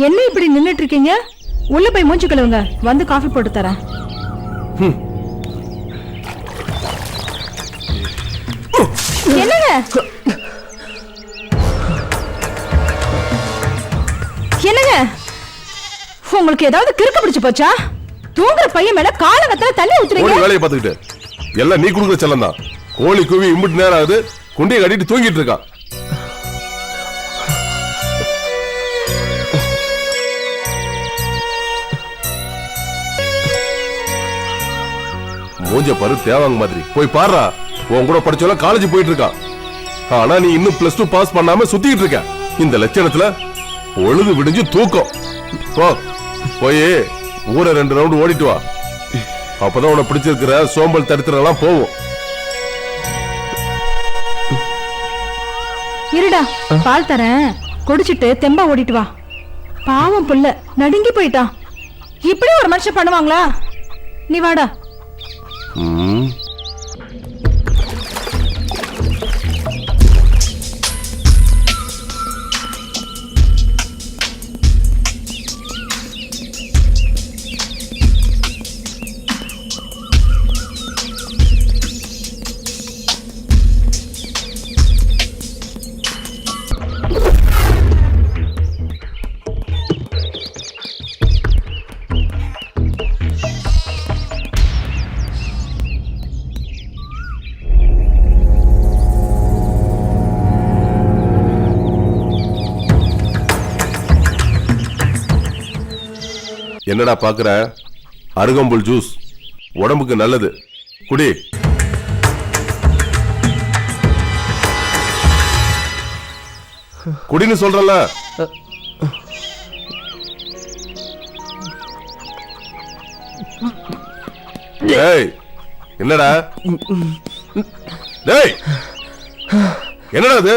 என்ன இப்படி நின்னுட்டு இருக்கீங்க? உள்ள போய் மூஞ்சி கழுவுங்க, வந்து காஃபி போட்டு தரேன். என்னங்க என்னங்க உங்களுக்கு ஏதாவது கிறுக்கு பிடிச்சு போச்சா? தூங்குற பையன் மேல காலகத்துல தள்ளி ஊத்துறீங்க. வேலையை பார்த்துக்கிட்டு எல்லாம் நீ குடுக்குற செல்லம் தான். கோழி கூவி இம்புட்டு நேரம் ஆகுது, குண்டியை கட்டிட்டு தூங்கிட்டு இருக்கான். மூஞ்ச பாரு, தேவாங்க மாதிரி. போய் பாருடா, உன் கூட படிச்சவங்க காலேஜ் போயிட்டு இருக்கான். ஆனா நீ இன்னும் +2 பாஸ் பண்ணாம சுத்திட்டு இருக்க. இந்த லட்சணத்துல பொழுது விடிஞ்சு தூக்கம். போய் ஊரை 2 ரவுண்ட் ஓடிட்டு வா. அப்பதான் உன பிடிச்சிருக்கிற சோம்பல் தடுத்துறதெல்லாம் போவோம். இருடா, பால் தரேன், குடிச்சிட்டு தெம்பா ஓடிட்டு வா. பாவம் புள்ள நடுங்கி போயிட்டான். இப்படி ஒரு மனுஷன் பண்ணுவாங்களா? நீ வாடா. என்னடா பாக்குற? அருகம்புல் ஜூஸ் உடம்புக்கு நல்லது, குடி. குடின்னு சொல்றல. டேய் என்னடா? டேய் என்னடா இது?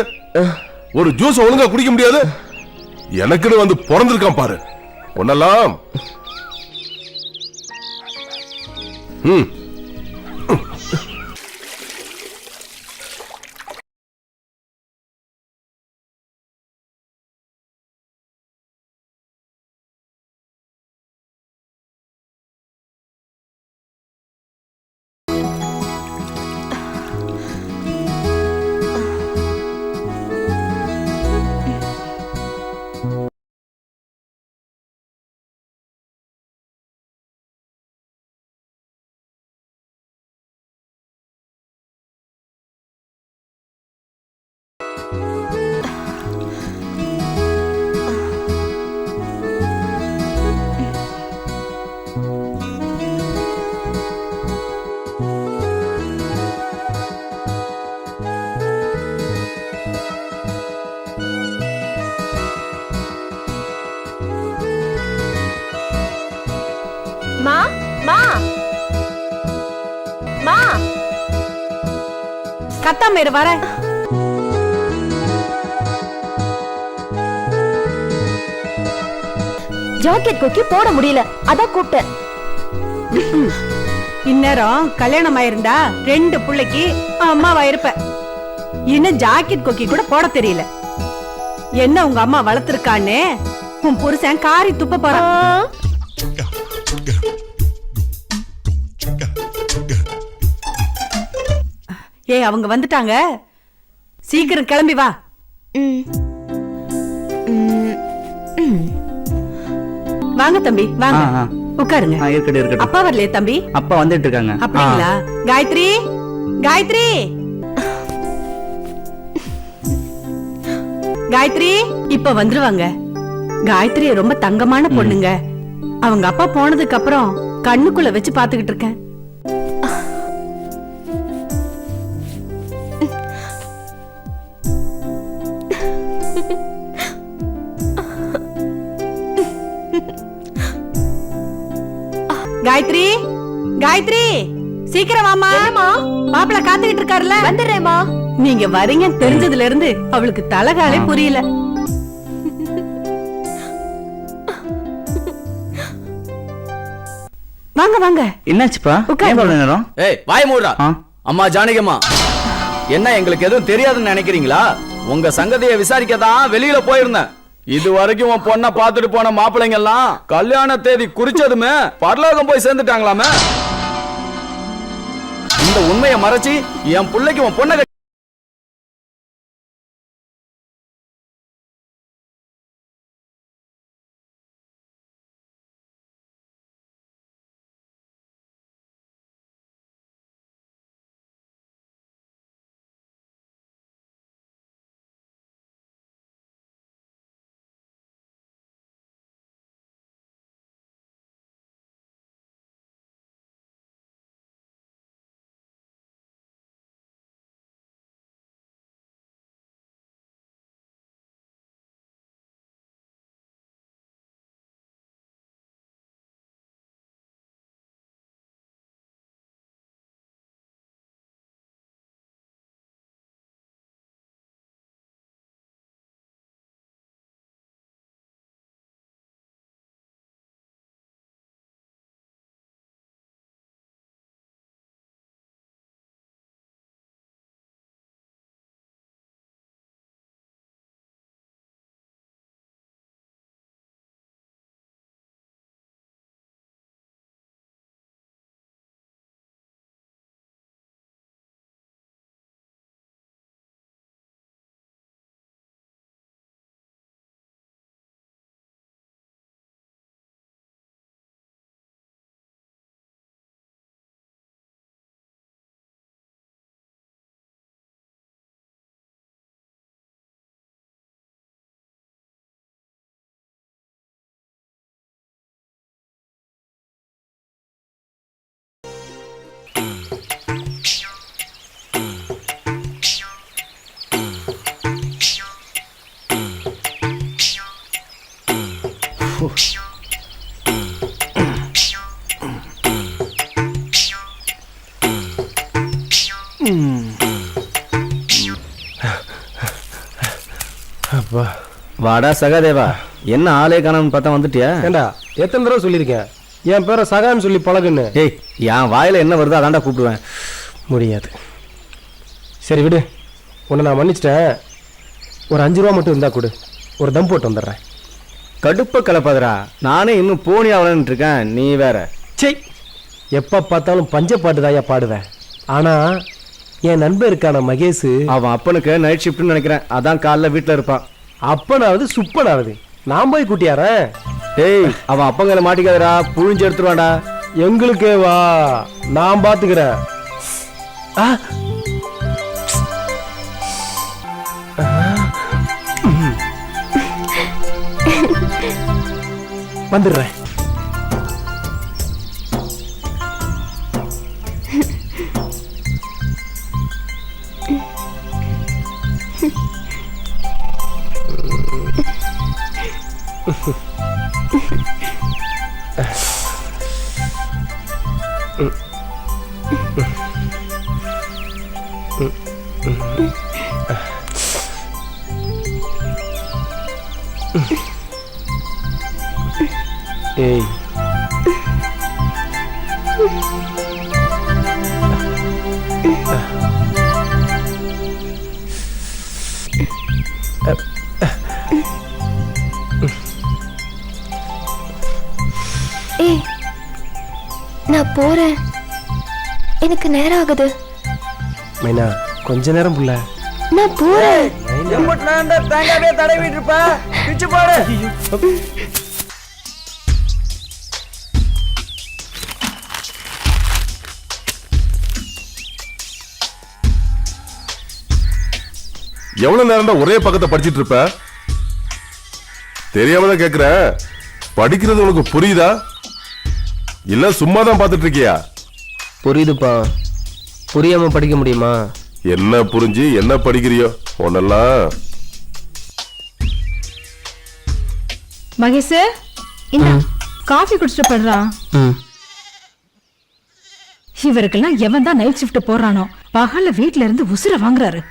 ஒரு ஜூஸ் ஒழுங்கா குடிக்க முடியாது? எனக்குன்னு வந்து பிறந்திருக்கான் பாரு ஒன்னெல்லாம். மா மா மா கத்தாம இரு, வரேன். ஜாக்கெட் கொக்கி போட முடியல, அதான் கூப்பிட்டேன். இந்நேரம் கல்யாணம் ஆயிருந்தா 2 பிள்ளைக்கு அம்மாவா இருப்ப. இன்னும் ஜாக்கெட் கொக்கி கூட போட தெரியல. என்ன உங்க அம்மா வளர்த்திருக்கான்னு உன் புருஷன் காரி துப்ப போறான். ஏய், அவங்க வந்துட்டாங்க, சீக்கிரம் கிளம்பி வா. வாங்க தம்பி, வாங்க உட்காருங்க. அப்பா வரலையே தம்பி? அப்பா வந்துட்டு இருக்காங்க. அப்படிங்களா? காயத்ரி, காயத்ரி, காயத்ரி இப்ப வந்துருவாங்க. காயத்ரி ரொம்ப தங்கமான பொண்ணுங்க. அவங்க அப்பா போனதுக்கு அப்புறம் கண்ணுக்குள்ள வச்சு பாத்துக்கிட்டு இருக்கேன். காயத்ரி, காயத்ரி, சீக்கிரம் வாமா. மாப்பிள்ள காத்துக்கிட்டு இருக்காருல்ல. வந்துடுறேம்மா. நீங்க வரீங்க தெரிஞ்சதுல இருந்து அவளுக்கு தலகாலே புரியல. வாங்க வாங்க. என்னாச்சுப்பா? ஏன் இவ்வளவு நேரம்? ஏய் வாய் மூடுடா. அம்மா ஜானகிம்மா, என்ன எங்களுக்கு எதுவும் தெரியாதுன்னு நினைக்கிறீங்களா? உங்க சங்கதியை விசாரிக்கதான் வெளியில போயிருந்தேன். இது வரைக்கும் உன் பொண்ணை பார்த்துட்டு போன மாப்பிள்ளைங்க எல்லாம் கல்யாண தேதி குறிச்சதுமே பரலோகம் போய் சேர்ந்துட்டாங்களாமே. இந்த உண்மையை மறைச்சு என் பிள்ளைக்கு உன் பொண்ணை வாடா சகாதேவா, என்ன ஆளே காணாம பார்த்தா வந்துட்டியா? ஏண்டா எத்தனை தடவை சொல்லியிருக்கேன் என் பேரை சகான்னு சொல்லி பழகுன்னு. ஏய், என் வாயில என்ன வருதோ அதான்டா கூப்பிடுவேன். முடியாது. சரி விடு, உன்னை நான் மன்னிச்சிட்டேன். ஒரு 5 ரூபா மட்டும் இருந்தா கொடு, ஒரு தம் போட்டு வந்துடுறேன். கடுப்ப கலப்பாதரா, நானே இன்னும் போனி ஆகலன்னு இருக்கேன், நீ வேற. சரி, எப்போ பார்த்தாலும் பஞ்ச பாட்டு தாயா பாடுவேன். ஆனா என் நண்பன் இருக்கான மகேஷ், அவன் அப்பனுக்கு நைட் ஷிஃப்ட்னு நினைக்கிறேன், அதான் காலைல வீட்டில் இருப்பான். அப்பனாவது சுப்பனாவது நான் போய் கூட்டியாரேன். டேய், அவன் அப்பங்களை மாட்டிக்காதரா, புழிஞ்சு எடுத்துருவான்டா. எங்களுக்கே வா, நான் பாத்துக்கிறேன். வந்துடுறேன். ஏய், ஏய், நான் போறேன், எனக்கு நேரம் ஆகுது. மைனா கொஞ்ச நேரம் புள்ள, நான் போறேன். தேங்காவே தடவிட்டு இருப்ப, பிச்சு போடு. எவ்வளவு நேரம் ஒரே பக்கத்தை படிச்சிட்டு இருப்ப? தெரியாம தான் கேக்குறேன், படிக்கிறது உனக்கு புரியுதா இல்ல சும்மா தான் பாத்துட்டு இருக்கியா? புரியுதுப்பா. புரியாம படிக்க முடியுமா? என்ன புரிஞ்சு என்ன படிக்கிறியோ ஒன்னெல்லாம். மகேஷ், இந்த காஃபி குடிச்சிட்டு படுறா. இவருக்கெல்லாம் எவன் தான் நைட் ஷிஃப்ட் போறானோ பகல்ல வீட்ல இருந்து உசுர வாங்குறாரு.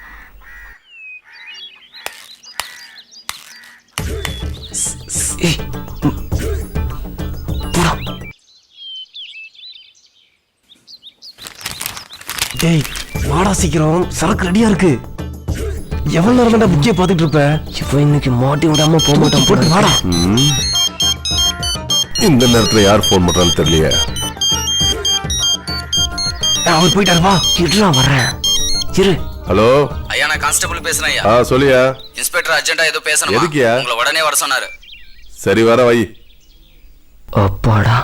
டேய் வாடா சீக்கிரம், சரக்கு ரெடியா இருக்கு. எவ்வளவு நேரம் தான் புக்கிய பாத்துட்டு இருப்ப? இப்போ இன்னைக்கு மாட்டி விடாம போக மாட்டான். போட்டு வாடா. இந்த நேரத்துல யார் போன் பண்றான்னு தெரியலையே. அவர் போயிட்டாரு, வா இருடா வர்றேன். இரு. ஹலோ ஐயா, நான் கான்ஸ்டபிள் பேசுறேன் ஐயா. சொல்லியா. இன்ஸ்பெக்டர் அர்ஜென்ட்டா ஏதோ பேசணும். எதுக்குயா? உங்களை உடனே வர சொன்னாரு. சரி வர வை. அப்பாடா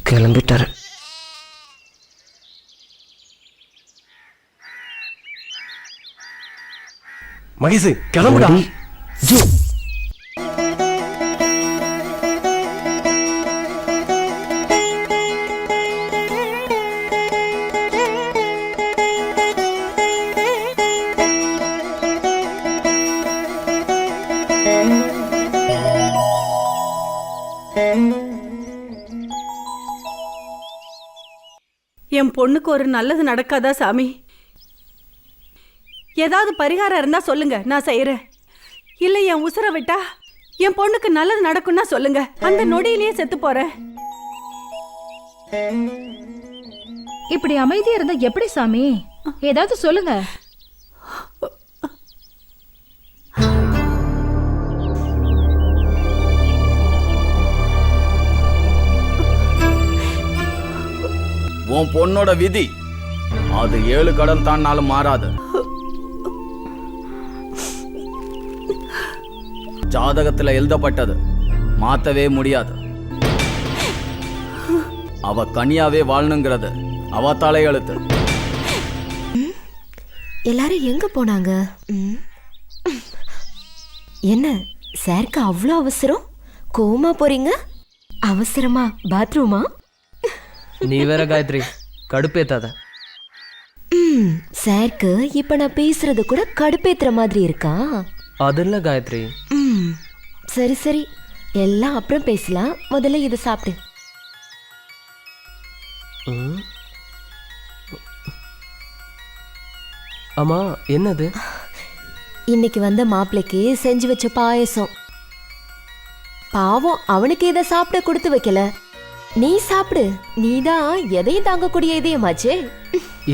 கிளம்பிட்டாரு. மகேஷ் கிளம்புடா. என் பொண்ணுக்கு ஒரு நல்லது நடக்காதா சாமி? ஏதாவது பரிகாரம் இருந்தா சொல்லுங்க, நான் செய்யறேன். இல்ல என் உசுர விட்டா என் பொண்ணுக்கு நல்லது நடக்கும்னா சொல்லுங்க, அந்த நொடியிலேயே செத்து போறேன். இப்படி அமைதியா இருந்தா எப்படி சாமி? ஏதாவது சொல்லுங்க. உன் பொண்ணோட விதி அது 7 கடல் தாண்டாலும் மாறாது. ஜாதகத்துல எழுதப்பட்டது மாத்தவே முடியாது. அவ கனியாவே வாழணுங்கிறது அவ தலையெழுத்து. எல்லாரும் எங்க போனாங்க? என்ன சாருக்கு அவ்வளோ அவசரம்? கோமா போறீங்க? அவசரமா பாத்ரூமா? நீ வேற காயத்ரி கடுப்பேத்தாத. சாருக்கு இப்ப நான் பேசுறது கூட கடுப்பேத்துற மாதிரி இருக்கா? அது இல்ல காயத்ரி. சரி சரி, எல்லாம் அப்புறம் பேசலாம். முதல்ல இது சாப்பிடு. ஆமா என்னது? இன்னைக்கு வந்த மாப்பிள்ளைக்கு செஞ்சு வச்ச பாயசம். பாவம் அவனுக்கு இதை சாப்பிட கொடுத்து வைக்கல. நீ சாப்பிடு. நீதான் எதையும் தாங்கக்கூடிய இதயமாச்சே.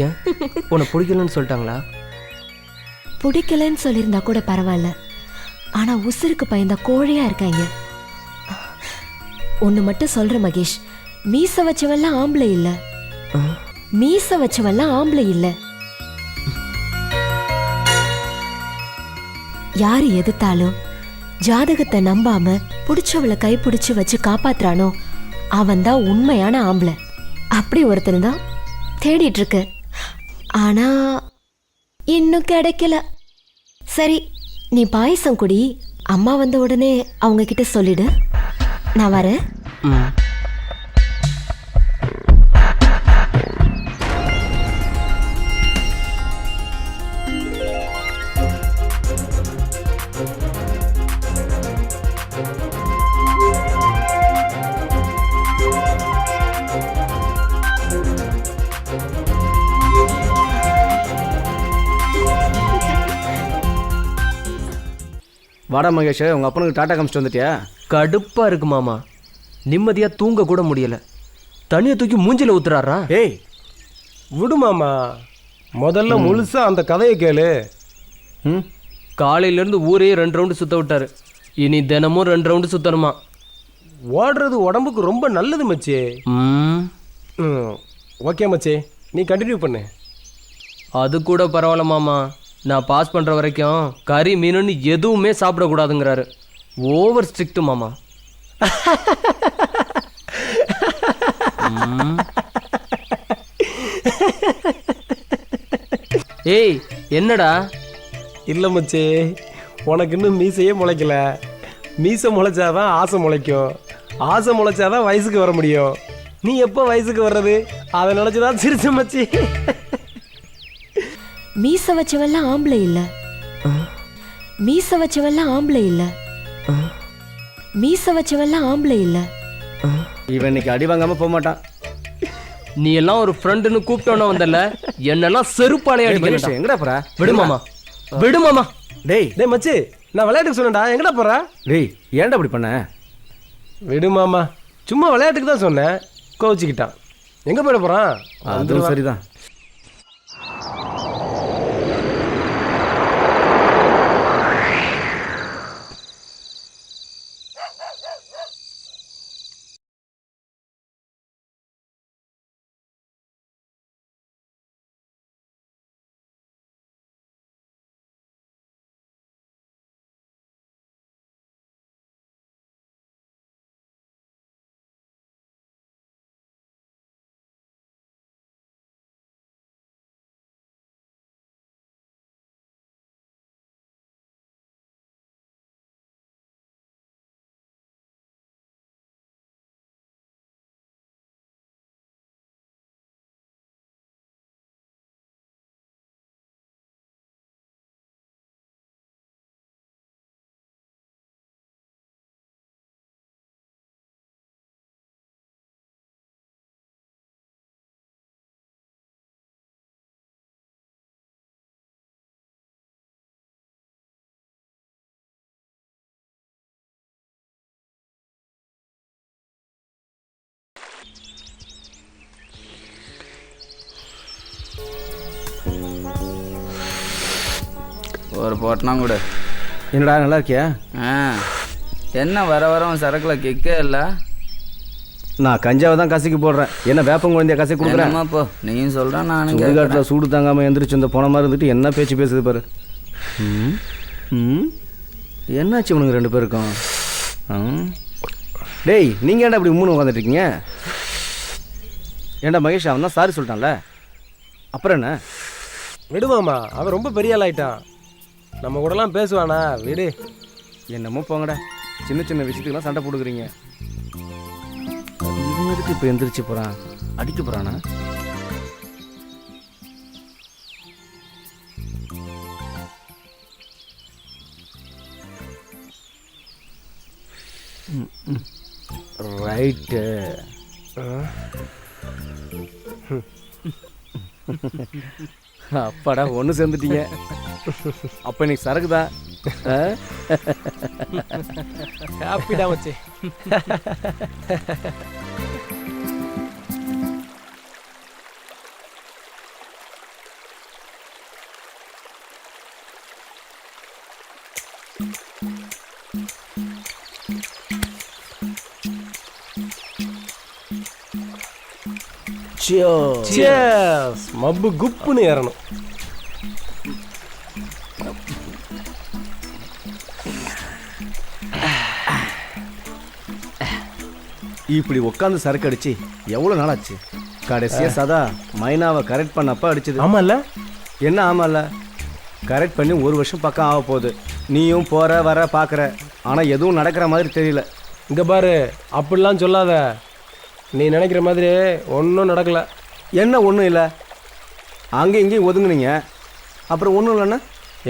ஏன் உனக்கு பிடிக்கலன்னு சொல்லிட்டாங்களா? பிடிக்கலன்னு சொல்லியிருந்தா கூட பரவாயில்ல, ஆனா உசுருக்கு பயந்த கோழையா இருக்காங்க. ஒண்ணு மட்டும் சொல்ற மகேஷ், மீச வச்சவெல்லாம் ஆம்பளை இல்ல. மீச வச்சவெல்லாம் ஆம்பளை இல்ல. யாரு எதிர்த்தாலும் ஜாதகத்தை நம்பாம புடிச்சவளை கை பிடிச்சு வச்சு காப்பாத்துறானோ அவன் தான் உண்மையான ஆம்பளை. அப்படி ஒருத்தர் தான் தேடிட்டு இருக்க, ஆனா இன்னும் கிடைக்கல. சரி, நீ பாயசம் குடி. அம்மா வந்த உடனே அவங்க கிட்ட சொல்லிடு. நான் வரேன். வாடா மகேஷ், உங்க அப்பனுக்கு டாட்டா காமிச்சிட்டு வந்துட்டியா? கடுப்பா இருக்கு மாமா. நிம்மதியா தூங்க கூட முடியல. தண்ணியை தூக்கி மூஞ்சில ஊத்துறாரா? ஏய் விடு மாமா, முதல்ல முழுசா அந்த கதையை கேளு. காலையில இருந்து ஊரே 2 ரவுண்டு சுத்த விட்டாரு. இனி தினமும் 2 ரவுண்டு சுத்தணுமா? ஓடுறது உடம்புக்கு ரொம்ப நல்லது மச்சி. ஓகே மச்சி, நீ கண்டினியூ பண்ணு. அது கூட பரவாயில்ல மாமா. நான் பாஸ் பண்ற வரைக்கும் கறி மீனுன்னு எதுவுமே சாப்பிடக்கூடாதுங்கிறாரு. ஓவர் ஸ்ட்ரிக்ட் மாமா. ஏய் என்னடா? இல்லை மச்சி, உனக்கு இன்னும் மீசையே முளைக்கல. மீசை முளைச்சாதான் ஆசை முளைக்கும். ஆசை முளைச்சாதான் வயசுக்கு வர முடியும். நீ எப்போ வயசுக்கு வர்றது? அதை நினைச்சுதான் சிரிச்ச மச்சி. மீச வச்சவெல்லாம் ஆம்பளை இல்ல. மீச வச்சவெல்லாம் ஆம்பளை இல்ல. மீச வச்சவெல்லாம் ஆம்பளை இல்ல. இவன் இன்னைக்கு அடி வாங்காம போக மாட்டான். நீ எல்லாம் ஒரு ஃப்ரெண்டுன்னு கூப்பிட்டோன்னு வந்தல என்னெல்லாம் செருப்பாலையா அடிக்கணும். எங்கடா போற? விடு மாமா, விடு மாமா. டேய் டேய் மச்சி, நான் விளையாட்டுக்கு சொன்னேன்டா. எங்கடா போற? டேய் ஏன்டா அப்படி பண்ண? விடு மாமா, சும்மா விளையாட்டுக்கு தான் சொன்னேன். கோவிச்சுக்கிட்டான். எங்க போயிட போறான்? அதுவும் சரிதான். ஒரு போட்டனா கூட. என்னடா நல்லா இருக்கியா? என்ன வர வர சரக்குல கிக்கே இல்லை. நான் கஞ்சாவை தான் கசக்கி போடுறேன். என்ன வேப்பம் குழந்தைய கசக்கி கொடுக்குறேன். இப்போ நீயும் சொல்ற நானும் சுடுகாட்டில் சூடு தாங்காமல் எந்திரிச்சு இந்த போன மாதிரி இருந்துட்டு என்ன பேச்சு பேசுது பாரு. என்னாச்சு உனக்கு ரெண்டு பேருக்கும்? டேய் நீங்கள் ஏன்டா அப்படி மூணு உட்காந்துட்டு இருக்கீங்க? ஏன்டா மகேஷ் அவன் தான் சாரி சொல்லிட்டான்ல, அப்புறம் என்ன? விடு மாமா, அவன் ரொம்ப பெரிய ஆள் ஆயிட்டான். நம்ம கூடலாம் பேசுவானா? விடு. என்னமோ போங்கடா, சின்ன சின்ன விஷயத்துக்கெல்லாம் சண்டை போட்டுக்கிறீங்க. இவன் எதுக்கு இப்போ எந்திரிச்சு போகிறான்? அடிக்க போகிறானா? ரைட்டு. அப்பாடா ஒன்று சேர்ந்துட்டீங்க. அப்போ இன்னைக்கு சரக்கு தான். ஹாப்பிடா வச்சு. Cheers. மப்பு குப்புன்னு ஏறணும். இப்படி உட்காந்து சரக்கு அடிச்சு எவ்வளோ நாள் ஆச்சு? கடைசியாக சதா மைனாவை கரெக்ட் பண்ணப்ப அடிச்சது. ஆமாம்ல? என்ன ஆமாம்ல? கரெக்ட் பண்ணி 1 வருஷம் பக்கம் ஆக போகுது. நீயும் போகிற வர பார்க்குற, ஆனால் எதுவும் நடக்கிற மாதிரி தெரியல. இங்கே பாரு, அப்படிலாம் சொல்லாத. நீ நினைக்கிற மாதிரி ஒன்றும் நடக்கலை. என்ன ஒன்றும் இல்லை? அங்கேயும் இங்கேயும் ஒதுங்குனீங்க, அப்புறம் ஒன்றும் இல்லைன்னா?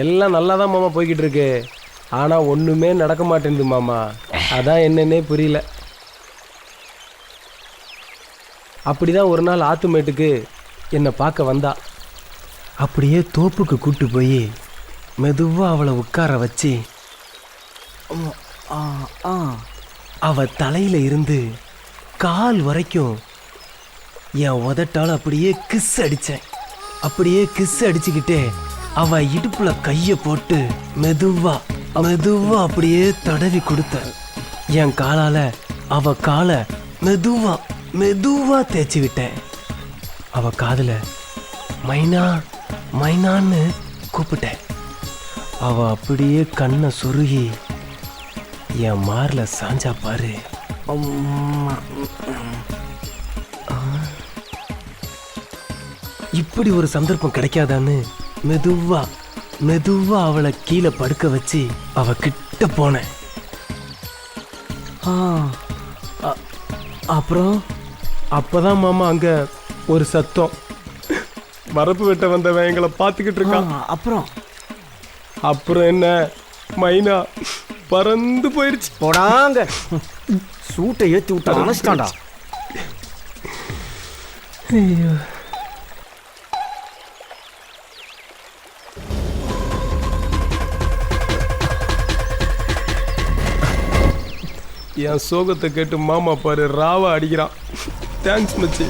எல்லாம் நல்லா தான் மாமா போய்கிட்டு இருக்கு. ஆனால் ஒன்றுமே நடக்க மாட்டேங்குது மாமா. அதான் என்னன்னே புரியல. அப்படிதான் ஒரு நாள் ஆத்துமேட்டுக்கு என்னை பார்க்க வந்தா. அப்படியே தோப்புக்கு கூட்டு போய் மெதுவாக அவளை உட்கார வச்சு அவ தலையில இருந்து கால் வரைக்கும் என் உதட்டால் அப்படியே கிஸ் அடித்தேன். அப்படியே கிஸ் அடிச்சுக்கிட்டே அவ இடுப்புல கையை போட்டு மெதுவா மெதுவா அப்படியே தடவி கொடுத்தேன். என் காலால அவ காலை மெதுவா மெதுவா தேய்ச்சி விட்டேன். அவ காதுல மைனா மைனான்னு கூப்பிட்டேன். அவ அப்படியே கண்ணை சொருகி என் மார்ல சாஞ்சா பாரு. இப்படி ஒரு சந்தர்ப்பம் கிடைக்காதான்னு மெதுவா மெதுவா அவளை கீழே படுக்க வச்சு அவ கிட்ட போனேன். அப்புறம் அப்பதான் மாமா அங்க ஒரு சத்தம். வரப்பு வெட்ட வந்தவன் எங்களை பார்த்துக்கிட்டு இருக்கான். அப்புறம் என்ன, மைனா பறந்து போயிருச்சு. போடாங்க, சூட்டை ஏற்றி விட்டு அணைச்சிட்டான்டா. ஐயோ. என் சோகத்தை கேட்டு மாமா பாரு ராவா அடிக்கிறான். தேங்க்ஸ் மச்சி.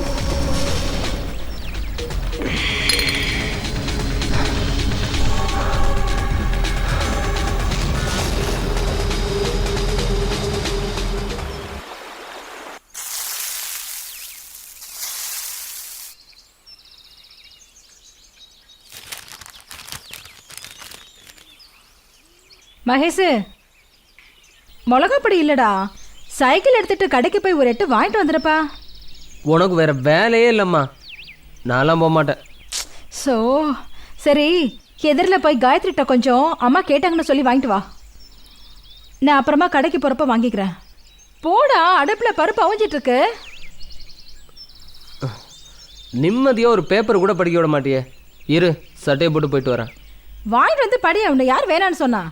மகேஷ், மிளகாப்பொடி இல்லடா, சைக்கிள் எடுத்துட்டு கடைக்கு போய் ஒரு எட்டு வாங்கிட்டு வந்துடுப்பா. உனக்கு வேற வேலையே இல்லைம்மா, நான்லாம் போக மாட்டேன். ஸோ சரி, எதிரில் போய் காயத்ரிட்ட கொஞ்சம் அம்மா கேட்டாங்கன்னு சொல்லி வாங்கிட்டு வா. நான் அப்புறமா கடைக்கு போகிறப்ப வாங்கிக்கிறேன். போடா, அடுப்பில் பருப்பு அவிஞ்சிட்டு இருக்கு. நிம்மதியாக ஒரு பேப்பர் கூட படிக்க விட மாட்டியே. இரு, சட்டையை போட்டு போயிட்டு வரேன். வாங்கிட்டு வந்து படி. அவனை யார் வேணான்னு சொன்னா?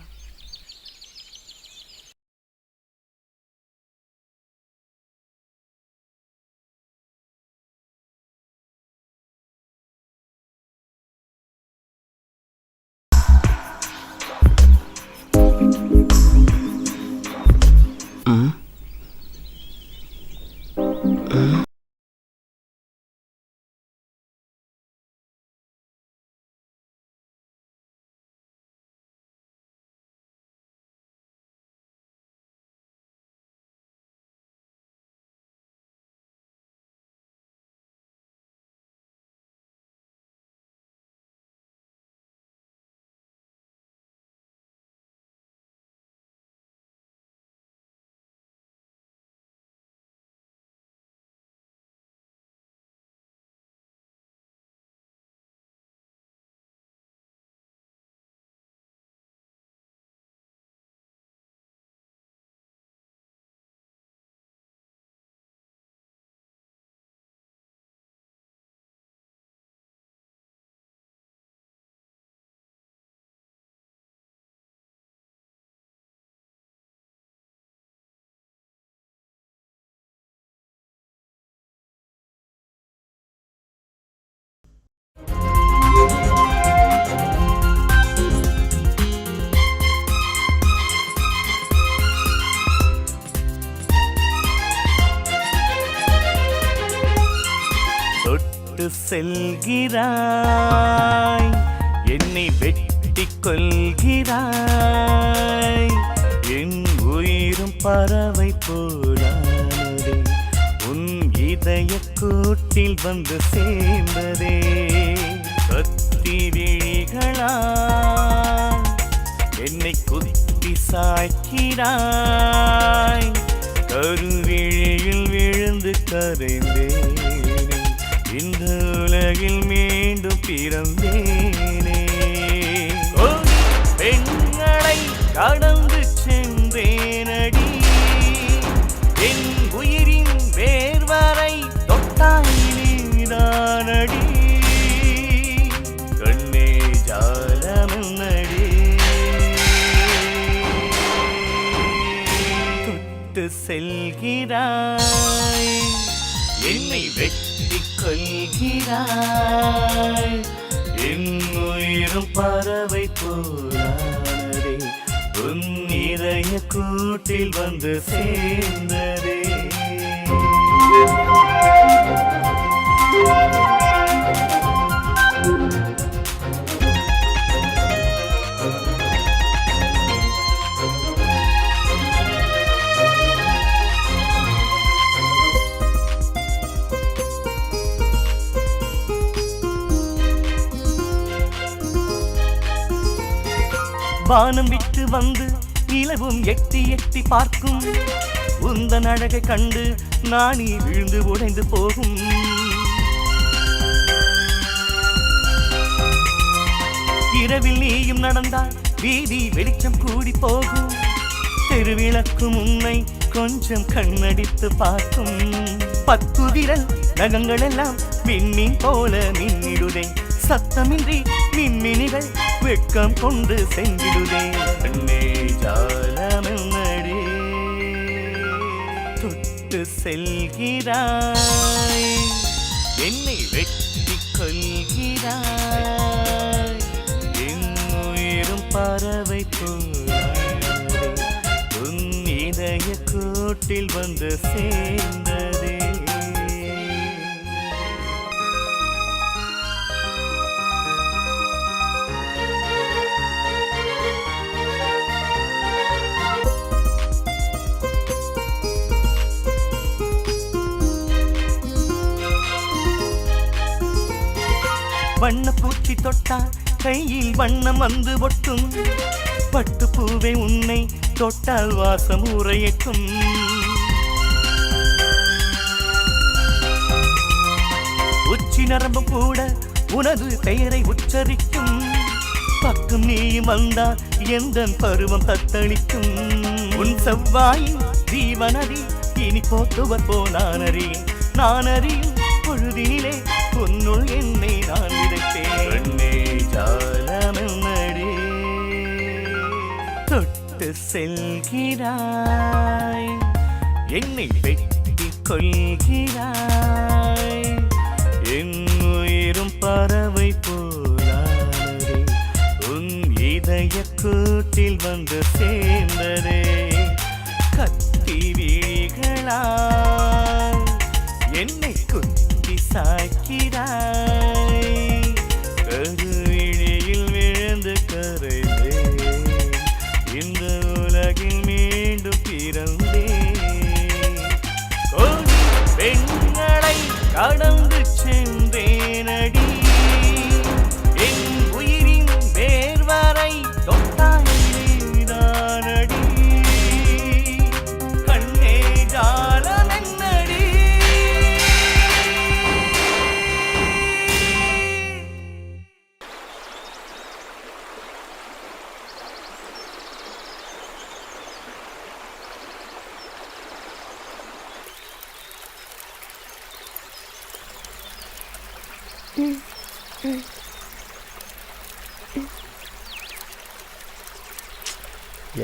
செல்கிறாய், என்னை வெட்டிக் கொள்கிறாய். என் உயிரும் பறவை போலானதே, உன் இதய கூட்டில் வந்து சேர்ந்ததே. கத்தி விழிகளாய் என்னை குத்தி சாய்க்கிறாய். கருவிழியில் விழுந்து கரைந்தேன், இந்த உலகில் மீண்டும் பிறந்தேனே. பெண்களை கடந்து சென்றேனடி, என் உயிரின் வேர்வரை தொட்டாயினடி. கண்ணே ஜாலமன்னடி, தொட்டு செல்கிறாய், என்னை வெட்டிக் கொள்கிறாய். என் உயிரும் பறவை போலானதே, உன் இதய கூட்டில் வந்து சேர்ந்ததே. வானம் விட்டு வந்து நிலவும் எட்டி எட்டி பார்க்கும், உந்தன் அழகை கண்டு நாணி விழுந்து உடைந்து போகும். இரவில் நீயும் நடந்தால் வீதி வெளிச்சம் கூடி போகும். தெருவிளக்கும் உன்னை கொஞ்சம் கண்ணடித்து பார்க்கும். 10 விரல் நகங்கள் எல்லாம் விண்மீன் போல மின்னிடுதே. சத்தமின்றி மின்மினிகள் வெட்கம் கொண்டு சென்றிடுதே. கண்ணே ஜாலமன்னடி, தொட்டு செல்கிறாய், என்னை வெட்டி கொள்கிறாய் என் உயிரும் பறவை போலானதே உன் இதய கூட்டில் வந்து சேர்ந்ததே வண்ண பூச்சி தொட்டா கையில் வண்ணம் வந்து ஒட்டும் பட்டு பூவை உன்னை தொட்டால் வாசம் உரையட்டும் உச்சி நரம்பு கூட உனது பெயரை உச்சரிக்கும் பக்கம் நீயும் வந்தால் எந்த பருவம் தத்தளிக்கும் உன் செவ்வாயின் ஜீவனதி இனி போத்துவர் போனானறி நானறியும் பொழுதினிலே உன்னுள் என்னை நான் விதைத்தேன் ஜாலமென்னடி தொட்டு செல்கிறாய் என்னை வெட்டி கொள்கிறாய் என் உயிரும் பறவை போலானதே உன் இதய கூட்டில் வந்து சேர்ந்ததே கத்தி விழிகளால் என்னை குத்தி சாய்க்கிறாய் கருவிழியில் விழுந்து கரைந்தேன் இந்த உலகில் மீண்டும் பிறந்தேன் கோடி பெண்களை கடந்து சென்றேனடி என் உயிரின் வேர்வரை தொட்டாயினடி கண்ணே ஜாலம் என்னடி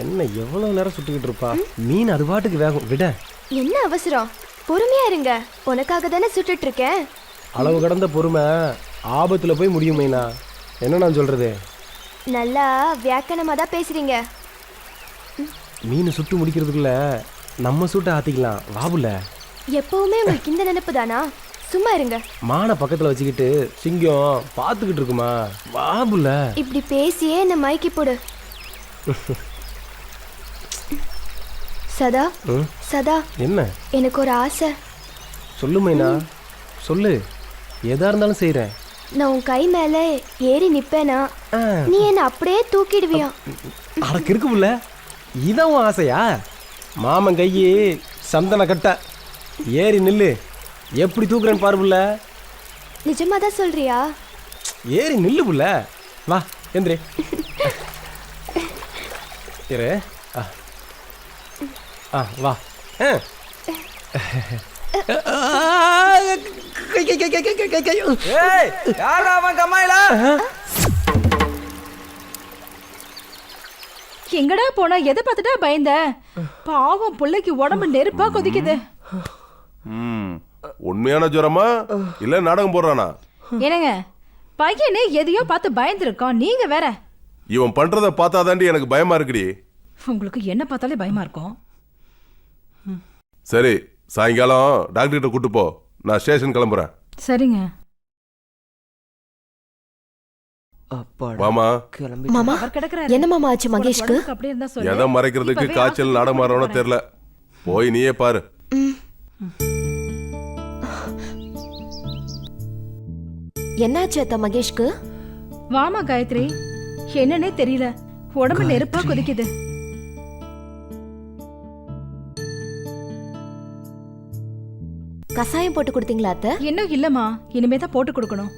என்ன எவ்வளவு நேரம் சுட்டுக்கிட்டு இருப்பா மீன் அது பாட்டுக்கு வேகும் விட. என்ன அவசரம்? பொறுமையா இருங்க, உனக்காக தானே சுட்டுட்டு இருக்கேன். அளவு கடந்த பொறுமை ஆபத்துல போய் முடியும் மைனா. என்ன நான் சொல்றது? நல்லா வியாக்கணமா தான் பேசுறீங்க. மீன் சுட்டு முடிக்கிறதுக்குள்ள நம்ம சுட்டு ஆத்திக்கலாம் வாபுல. எப்பவுமே உங்களுக்கு இந்த நினைப்பு தானா? சும்மா இருங்க. மானை பக்கத்துல வச்சுக்கிட்டு சிங்கம் பாத்துக்கிட்டு இருக்குமா வாபுல. இப்படி பேசியே என்ன மயக்கி போடு. சதா சதா என்ன? எனக்கு ஒரு ஆசை. சொல்லு மைனா சொல்லு, எதா இருந்தாலும் செய்யறேன். நான் உன் கை மேல ஏறி நிப்பேனா நீ என்ன அப்படியே தூக்கிடுவியா? அடக்கு இருக்குல்ல, இதான் உன் ஆசையா? மாமன் கையி சந்தன கட்ட ஏறி நில்லு, எப்படி தூக்குறேன்னு பாருப்புல. நிஜமா தான் சொல்றியா? ஏறி நில்லு புள்ள, வா எந்திரி. இரு வா. எங்கடா போனா? எதை பார்த்துட்டா பயந்த? பாவம் பிள்ளைக்கு உடம்பு நெருப்பா கொதிக்குது. உண்மையான ஜுரமா இல்ல நாடகம் போடுறானா? என்னங்க பையனே எதையோ பார்த்து பயந்துருக்கான், நீங்க வேற. இவன் பண்றத பார்த்தாதாண்டி எனக்கு பயமா இருக்குடி. உங்களுக்கு என்ன பார்த்தாலே பயமா இருக்கும். சரி, சாயங்காலம் டாக்டர் கிட்ட கூட்டு போ, நான் ஸ்டேஷன் கிளம்புறேன். சரிங்க. மாமா மாமா அவர் கிடக்குறாரு. என்ன மாமா ஆச்சு மகேஷ்க்கு? அப்படியே இருந்தா சொல்லு. எதை மறைக்கிறதுக்கு இப்பவே காய்ச்சல் நாடகம் மாறவனோ தெரியல. போய் நீயே பாரு. என்னாச்சு அத்தா மகேஷ்க்கு? வாமா காயத்ரி, என்னன்னே தெரியல, உடம்பு நெருப்பா கொதிக்குது. கசாயம் போட்டு கொடுத்தீங்களா அத்தை? இன்னும் இல்லம்மா, இனிமே தான் போட்டு கொடுக்கணும்.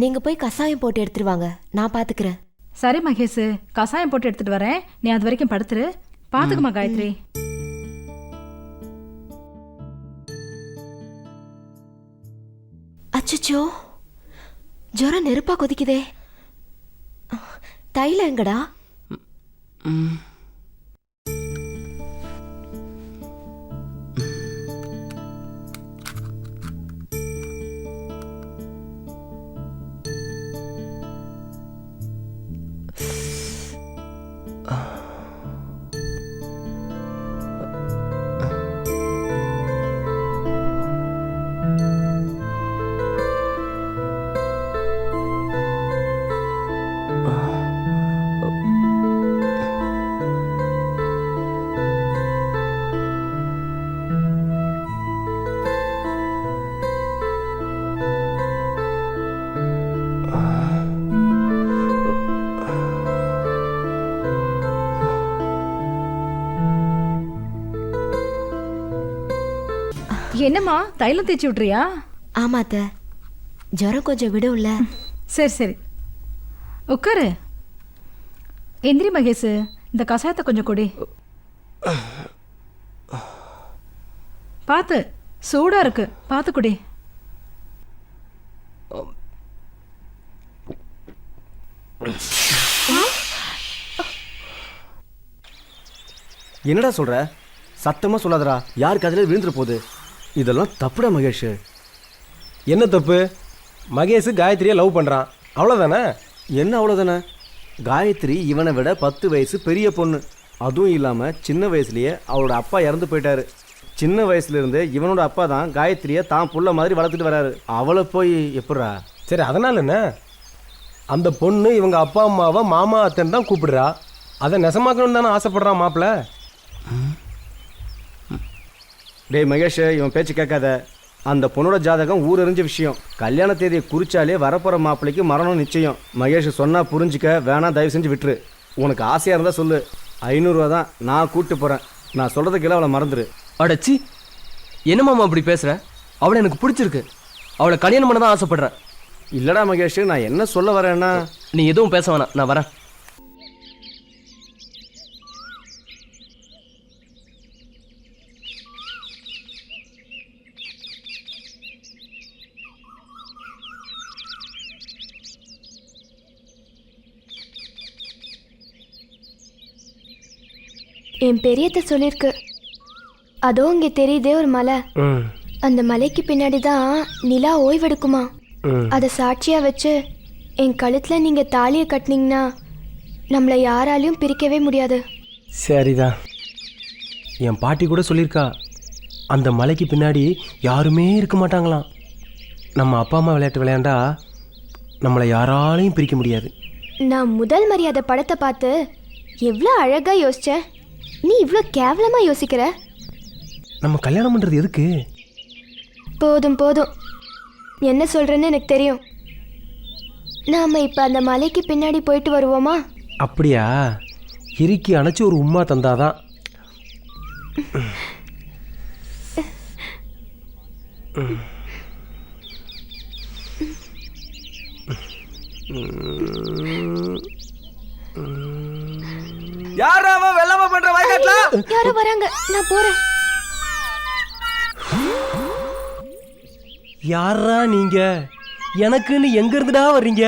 நீங்க போய் கசாயம் போட்டு எடுத்துருவாங்க, நான் பாத்துக்கிறேன். சரி மகேஷ், கசாயம் போட்டு எடுத்துட்டு வரேன், நீ அது வரைக்கும் படுத்துரு. பாத்துக்குமா காயத்ரி. அச்சச்சோ, ஜுரம் நெருப்பா கொதிக்குதே. தைலம் எங்கடா? என்னம்மா தைலம் தேய்ச்சி விட்றியா? ஆமாத்த, ஜுரம் கொஞ்சம் விடும்ல. சரி சரி உட்காரு. எந்திரி மகேஷ், இந்த கசாயத்தை கொஞ்சம் கொடி. பார்த்து, சூடா இருக்கு, பார்த்து குடி. என்னடா சொல்ற? சத்தமா சொல்லாதடா, யாருக்கு அதில் விழுந்துற போகுது. இதெல்லாம் தப்புடா மகேஷ். என்ன தப்பு? மகேஷ் காயத்ரியை லவ் பண்ணுறான், அவ்வளோதானே? என்ன அவ்வளோதானே? காயத்ரி இவனை விட 10 வயசு பெரிய பொண்ணு. அதுவும் இல்லாமல் சின்ன வயசுலேயே அவளோட அப்பா இறந்து போயிட்டாரு. சின்ன வயசுலேருந்து இவனோட அப்பா தான் காயத்ரியை தான் புள்ள மாதிரி வளர்த்துட்டு வராரு. அவளை போய் எப்படா? சரி, அதனால் என்ன? அந்த பொண்ணு இவங்க அப்பா அம்மாவை மாமா அத்தன் தான் கூப்பிடுறா. அதை நெசமாக்கணும்னு தானே ஆசைப்படுறான் மாப்பிள்ள. டேய் மகேஷ், இவன் பேச்சு கேட்காத. அந்த பொண்ணோட ஜாதகம் ஊரறிஞ்ச விஷயம். கல்யாண தேதியை குறிச்சாலே வரப்போகிற மாப்பிள்ளைக்கு மரணம் நிச்சயம். மகேஷ் சொன்னா புரிஞ்சுக்க, வேணா தயவு செஞ்சு விட்டுரு. உனக்கு ஆசையாக இருந்தால் சொல்லு, 500 ரூபா தான், நான் கூப்பிட்டு போகிறேன். நான் சொல்கிறதுக்கெல்லாம் அவளை மறந்துடு. அடச்சி, என்ன மாமா அப்படி பேசுற? அவளை எனக்கு பிடிச்சிருக்கு, அவளை கல்யாணம் பண்ண தான் ஆசைப்படுறேன். இல்லடா மகேஷ், நான் என்ன சொல்ல வரேன்னா, நீ எதுவும் பேச வேணாம், நான் வரேன். என் பெரியத்த சொல்லிருக்கு, அதோ இங்கே தெரியுதே ஒரு மலை, அந்த மலைக்கு பின்னாடி தான் நிலா ஓய்வெடுக்குமா. அதை சாட்சியாக வச்சு என் கழுத்தில் நீங்கள் தாலியை கட்டினீங்கன்னா நம்மளை யாராலையும் பிரிக்கவே முடியாது. சரிதான், என் பாட்டி கூட சொல்லியிருக்கா, அந்த மலைக்கு பின்னாடி யாருமே இருக்க மாட்டாங்களாம். நம்ம அப்பா அம்மா விளையாட்டு விளையாண்டா நம்மளை யாராலையும் பிரிக்க முடியாது. நான் முதல் மரியாதை படத்தை பார்த்து எவ்வளோ அழகாக யோசித்தேன், நீ இவ்வளோ கேவலமாக யோசிக்கிற. நம்ம கல்யாணம் பண்ணுறது எதுக்கு? போதும் போதும், என்ன சொல்கிறேன்னு எனக்கு தெரியும். நாம் இப்போ அந்த மலைக்கு பின்னாடி போயிட்டு வருவோமா? அப்படியா? இறுக்கி அணைச்சி ஒரு உம்மா தந்தாதான். யாரா அவன் வெள்ளாம பண்ற வயக்காட்டுல? யாரோ வராங்க, நான் போறேன். யாரா நீங்க? எனக்குன்னு எங்க இருந்துடா வர்றீங்க?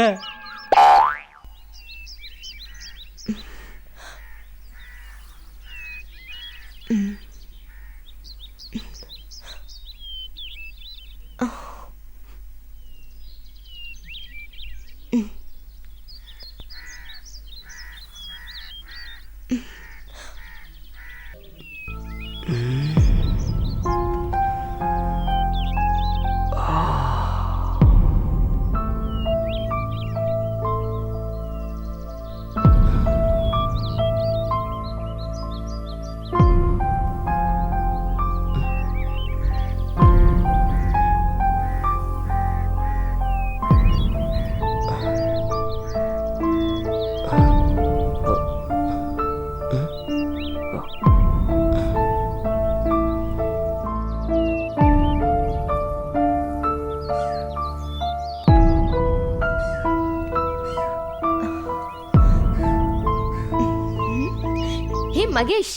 மகேஷ்,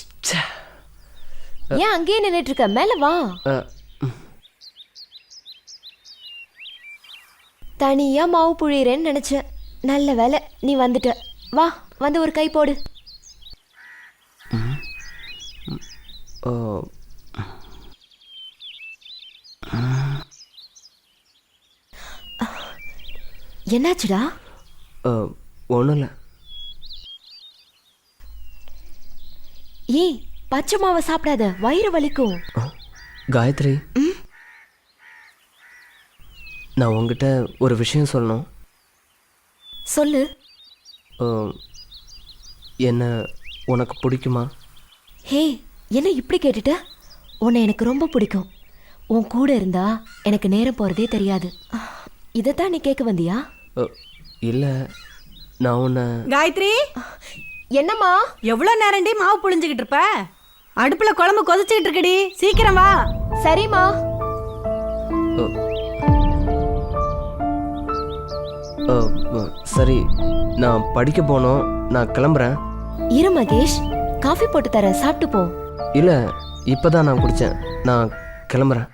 ஏன் அங்கேயே நின்னுட்டு இருக்க? மேல வா. தனியா மாவு புழியறேன்னு நினைச்சேன், நல்ல வேலை நீ வந்துட்ட. வா, வந்து ஒரு கை போடு. என்னாச்சுடா? ஒன்றும் இல்லை. ஏய் பச்சை மாவை சாப்பிடாத, வயிறு வலிக்கும். காயத்ரி, நான் உங்ககிட்ட ஒரு விஷயம் சொல்லணும். சொல்லு. என்ன உனக்கு பிடிக்குமா? ஹே, என்ன இப்படி கேட்டுட்ட? உன்னை எனக்கு ரொம்ப பிடிக்கும். உன் கூட இருந்தா எனக்கு நேரம் போறதே தெரியாது. இதைத்தான் நீ கேட்க வந்தியா? இல்லை, நான் உன்னை... காயத்ரி, என்னம்மா? எவ்வளவு நேரண்டி மாவு புழிஞ்சுக்கிட்டு இருப்ப? அடுப்புல குழம்பு கொதிச்சுக்கிட்டு இருக்கடி, சீக்கிரம் வா. சரிம்மா. சரி, நான் படிக்க போனோம், நான் கிளம்புறேன். இரு மகேஷ், காஃபி போட்டு தரேன், சாப்பிட்டு போ. இல்லை, இப்போதான் நான் குடித்தேன், நான் கிளம்புறேன்.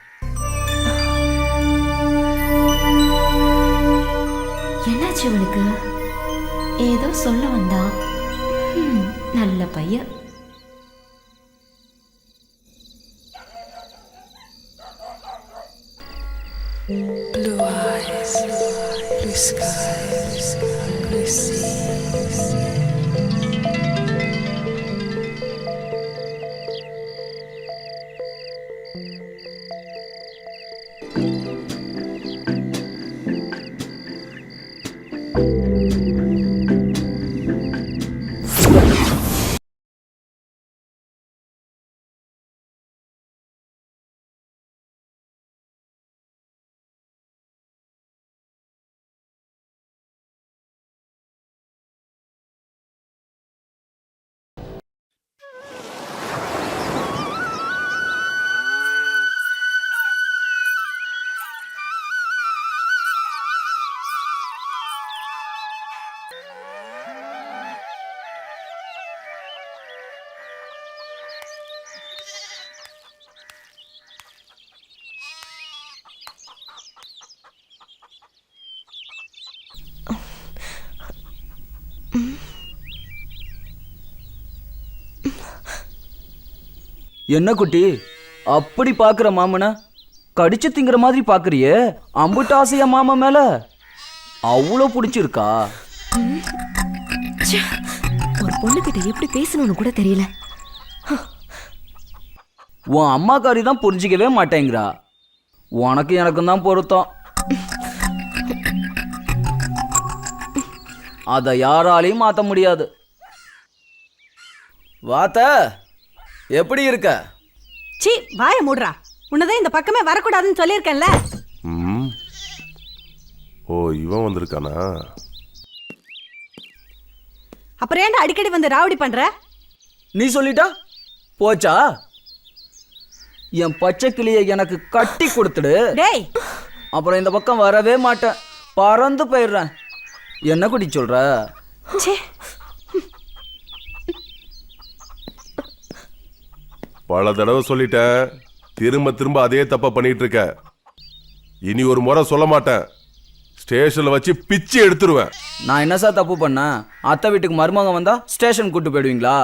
என்னாச்சு அவனுக்கு? ஏதோ சொல்ல வந்தான். நல்ல பையன். Blue eyes, blue skies, blue seas. என்ன குட்டி, அப்படி பாக்குற மாமன கடிச்சு திங்கிற மாதிரி பாக்குறியே? அம்புட்டு ஆசையா மாமா மேல? அவ்வளோ பிடிச்சிருக்கா? ஒரு பொண்ணுகிட்ட எப்படி பேசணும்னு கூட தெரியல. உன் அம்மாக்காரி தான் புரிஞ்சிக்கவே மாட்டேங்கிறா. உனக்கு எனக்கும் தான் பொருத்தம். அதை யாராலையும் மாற்ற முடியாது. வாத்த, எப்படி இருக்க? சீ, வாய மூடுறா. உன்னதான் இந்த பக்கமே வரக்கூடாதுன்னு சொல்லியிருக்கேன்ல. ஓ, இவன் வந்திருக்கானா? அப்புறம் ஏன்டா அடிக்கடி வந்து ராவடி பண்ற? நீ சொல்லிட்டா போச்சா? என் பச்சை கிளியை எனக்கு கட்டி கொடுத்துடு. டேய், அப்புறம் இந்த பக்கம் வரவே மாட்டேன், பறந்து போயிடுறேன். என்ன குடி சொல்ற? பல தடவை சொல்லிட்டேன், திரும்ப திரும்ப அதே தப்பா பண்ணிட்டு இருக்க. இனி ஒரு முறை சொல்ல மாட்டேன், ஸ்டேஷன்ல வச்சு பிச்சு எடுத்துருவேன். நான் என்ன சார் தப்பு பண்ணேன்? அத்தை வீட்டுக்கு மருமகன் வந்தா ஸ்டேஷன் கூட்டு போயிடுவீங்களா?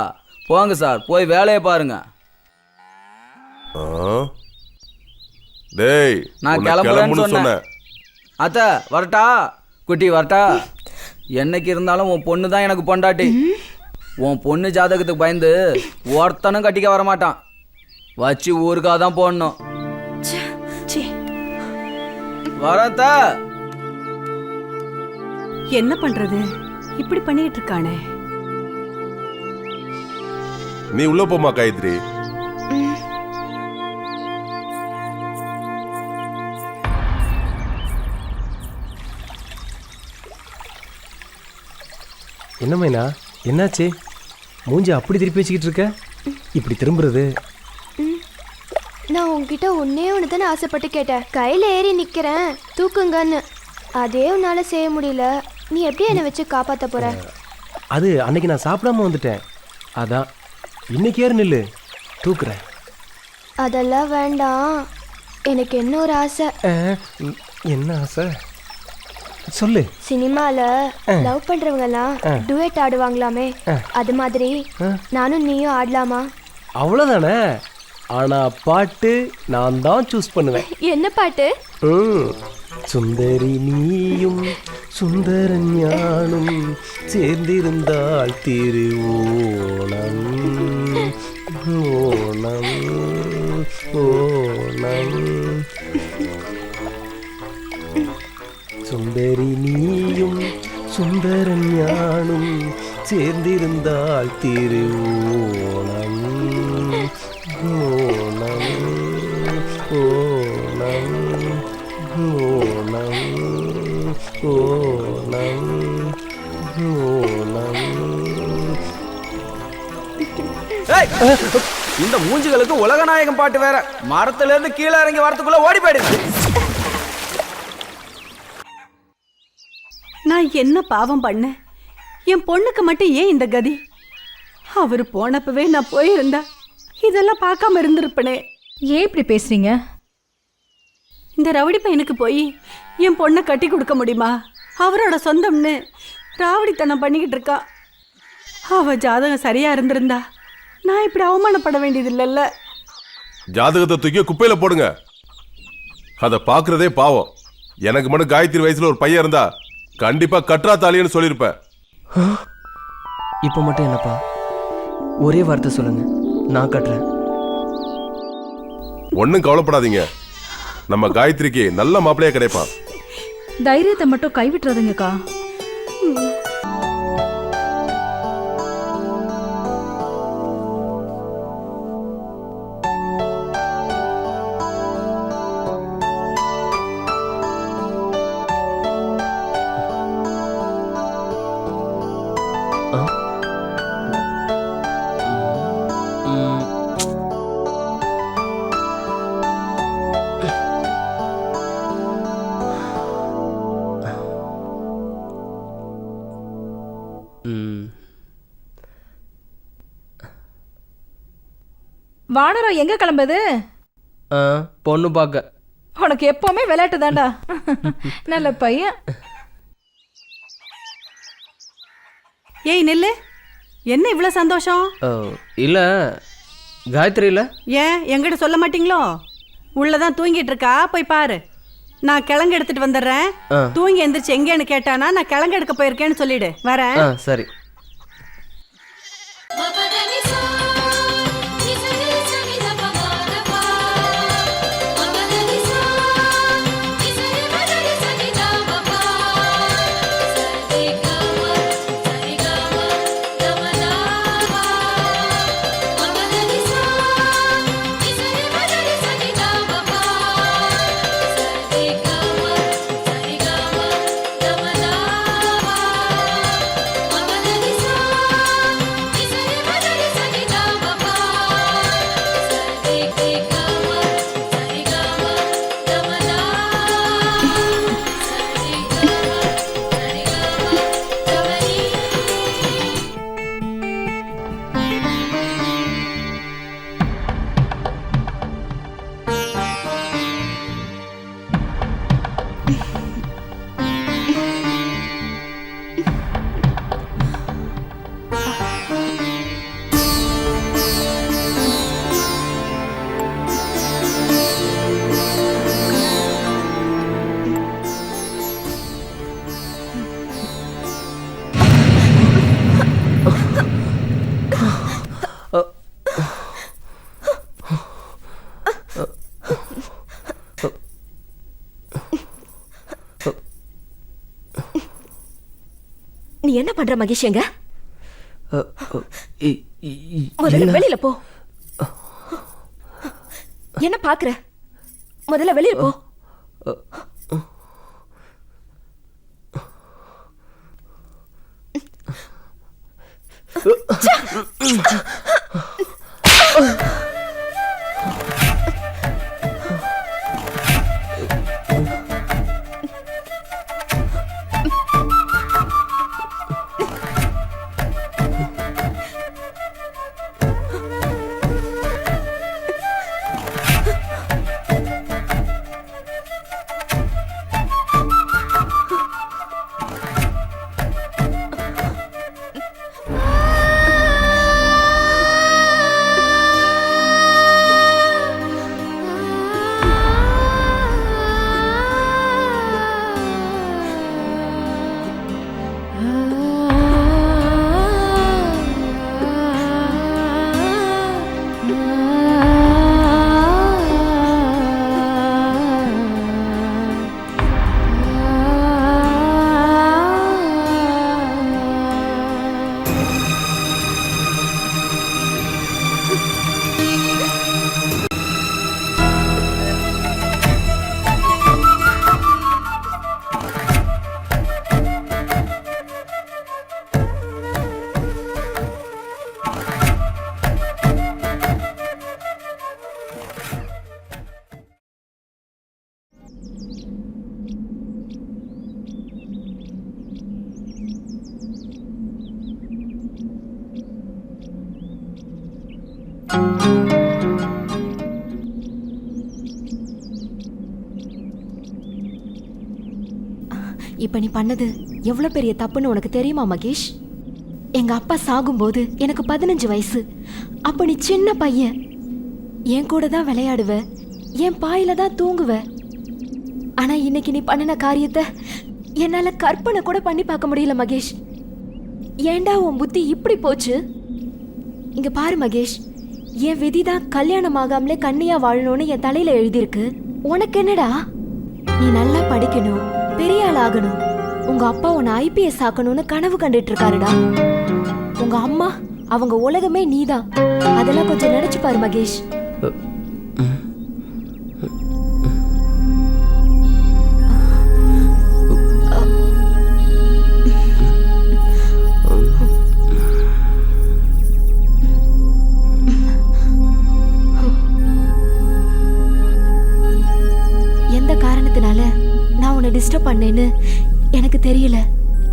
போங்க சார், போய் வேலையை பாருங்க. டேய், நான் கிளம்புறேன்னு சொன்னேன். அத்தை வரட்டா? குட்டி வரட்டா? என்னைக்கு இருந்தாலும் உன் பொண்ணு தான் எனக்கு பொண்டாட்டி. உன் பொண்ணு ஜாதகத்துக்கு பயந்து ஒருத்தனும் கட்டிக்க வரமாட்டான். வச்சு ஊருக்காக தான் போடணும். வரத்த என்ன பண்றது? இப்படி பண்ணிட்டு இருக்கானே. நீ உள்ள போமா காயத்ரி. என்ன மைனா, என்னாச்சு? மூஞ்சி அப்படி திருப்பி வச்சுக்கிட்டு இருக்க? இப்படி திரும்புறது? நான் உன்கிட்ட ஒன்னே ஒன்று தானே ஆசைப்பட்டு கேட்டேன். கையில் ஏறி நிற்கிறேன் தூக்குங்கன்னு. அதே உன்னால செய்ய முடியல. நீ எப்படி என்னை வச்சு காப்பாற்ற போற? அது அன்னைக்கு நான் சாப்பிடாம வந்துட்டேன், அதான். இன்னைக்கு ஏறு, நில்லு, தூக்குறேன். அதெல்லாம் வேண்டாம். எனக்கு என்ன ஒரு ஆசை. என்ன ஆசை சொல்லு. சினிமாவில் லவ் பண்ணுறவங்கலாம் டுவேட் ஆடுவாங்களாமே, அது மாதிரி நானும் நீயும் ஆடலாமா? அவ்வளோதானே. ஆனா பாட்டு நான் தான் சூஸ் பண்ணுவேன். என்ன பாட்டு? சுந்தரி நீயும் சுந்தர ஞானும் சேர்ந்திருந்தால் திருவோணம். ஓணம் ஓணம் சுந்தரி நீயும் சுந்தரன் ஞானும் சேர்ந்திருந்தால் திருவோணம் ஓணம் ஓணம் ஓணம் ஓணம் ஓணம். ஏய், இந்த மூஞ்சிகளுக்கு உலகநாயகம் பாட்டு வேற. மரத்துல இருந்து கீழே இறங்கி வரதுக்குள்ள ஓடி போயிடுது. நான் என்ன பாவம் பண்ணேன்? என் பொண்ணுக்கு மட்டும் ஏன் இந்த கதி? அவரு போனப்பவே நான் போயிருந்தா இதெல்லாம் பார்க்காம இருந்திருப்பனே. ஏன் இப்படி பேசுறீங்க? இந்த ரவுடி பையனுக்கு போய் என் பொண்ணை கட்டி கொடுக்க முடியுமா? அவரோட சொந்தம்னு ராவடித்தனம் பண்ணிக்கிட்டு இருக்கா. அவ ஜாதகம் சரியா இருந்திருந்தா நான் இப்படி அவமானப்பட வேண்டியது இல்லைல்ல. ஜாதகத்தை தூக்கி குப்பையில போடுங்க. அதை பாக்குறதே பாவம். எனக்கு மட்டும் காயத்ரி வயசுல ஒரு பையன் இருந்தா கண்டிப்பா கற்றா தாலின்னு சொல்லியிருப்பேன். இப்போ மட்டும் என்னப்பா ஒரே வார்த்தை சொல்லுங்க, நான் கட்டுறேன். ஒன்னும் கவலைப்படாதீங்க, நம்ம காயத்ரிக்கு நல்ல மாப்பிள்ளையா கிடைப்பான். தைரியத்தை மட்டும் கைவிட்டுறாதீங்கக்கா. வானரம் எங்க கிளம்புது? பொண்ணு பார்க்க. உனக்கு எப்பவுமே விளையாட்டு தாண்டா. நல்ல பையன். ஏய் நெல்லு, என்ன இவ்வளவு சந்தோஷம்? இல்ல காயத்ரி இல்ல. ஏன் என்கிட்ட சொல்ல மாட்டீங்களோ? உள்ளதான் தூங்கிட்டு இருக்கா, போய் பாரு. நான் கிழங்கு எடுத்துட்டு வந்துடுறேன். தூங்கி எந்திரிச்சு எங்கேன்னு கேட்டானா நான் கிழங்கு எடுக்க போயிருக்கேன்னு சொல்லிடு. வரேன். சரி. நீ என்ன பண்ற மகேஷ்? எங்க முதல்ல வெளியில போ. என்ன பாக்குற? முதல்ல வெளியில போ. இப்ப நீ பண்ணது எவ்வளவு பெரிய தப்புன்னு உனக்கு தெரியுமா மகேஷ்? எங்க அப்பா சாகும்போது எனக்கு 15 வயசு. அப்ப நீ சின்ன பையன். என் கூட தான் விளையாடுவ, என் பாயில தான் தூங்குவ. ஆனா இன்னைக்கு நீ பண்ணின காரியத்தை என்னால கற்பனை கூட பண்ணி பார்க்க முடியல மகேஷ். ஏண்டா உன் புத்தி இப்படி போச்சு? இங்க பாரு மகேஷ், என் விதிதான் கல்யாணம் ஆகாமலே கண்ணியா வாழணும்னு என் தலையில எழுதியிருக்கு. உனக்கு என்னடா? நீ நல்லா படிக்கணும், பெரிய ஆள் ஆகணும். உங்க அப்பா உன்னை IPS ஆக்கணும்னு கனவு கண்டுட்டு இருக்காருடா. உங்க அம்மா, அவங்க உலகமே நீதான். அதெல்லாம் கொஞ்சம் நினைச்சு பாரு மகேஷ். எந்த காரணத்தினால நான் உன்னை டிஸ்டர்ப் பண்ணேன்னு எனக்கு தெரியல.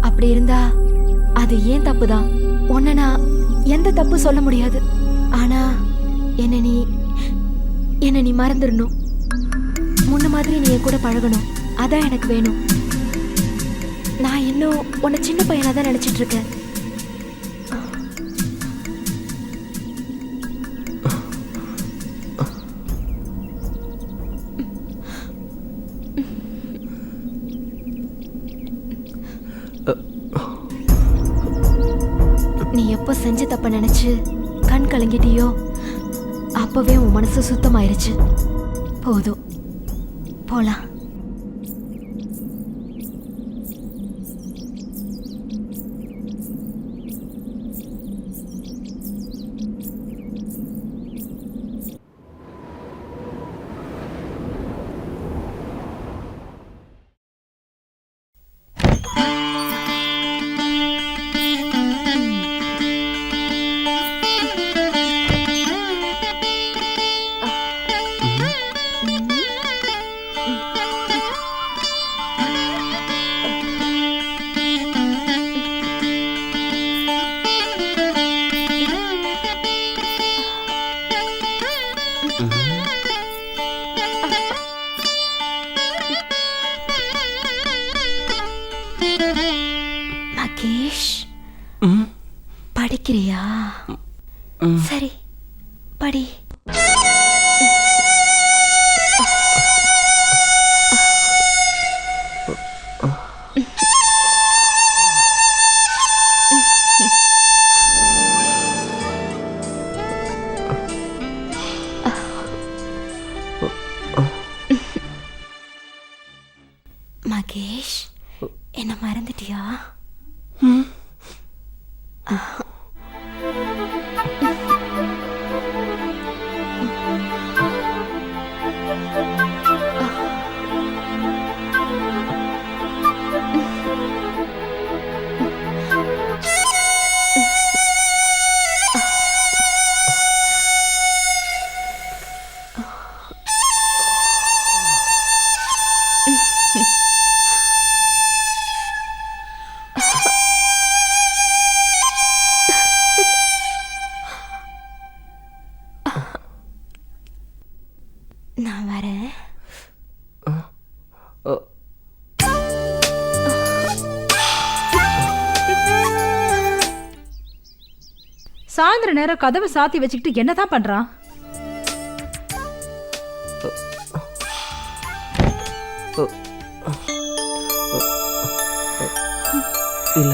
அப்படி இருந்தா அது ஏன் தப்பு தான். உன்னை நான் எந்த தப்பு சொல்ல முடியாது. ஆனா என்ன நீ மறந்துடணும். முன்ன மாதிரி நீ என் கூட பழகணும். அதான் எனக்கு வேணும். நான் இன்னும் உன்னை சின்ன பையனா தான் நினைச்சிட்டு இருக்கேன். நீ எப்போ செஞ்ச தப்ப நினைச்சு கண் கலங்கிட்டியோ அப்பவே உன் மனசு சுத்தமாயிருச்சு. போதும், போலாம். மகேஷ், படிக்கிறியா? சரி, படி. மகேஷ், என்ன மறந்துட்டியா? நான் வரேன். சாயந்தர நேரம் கதவை சாத்தி வச்சுக்கிட்டு என்னதான் பண்றான்? இல்ல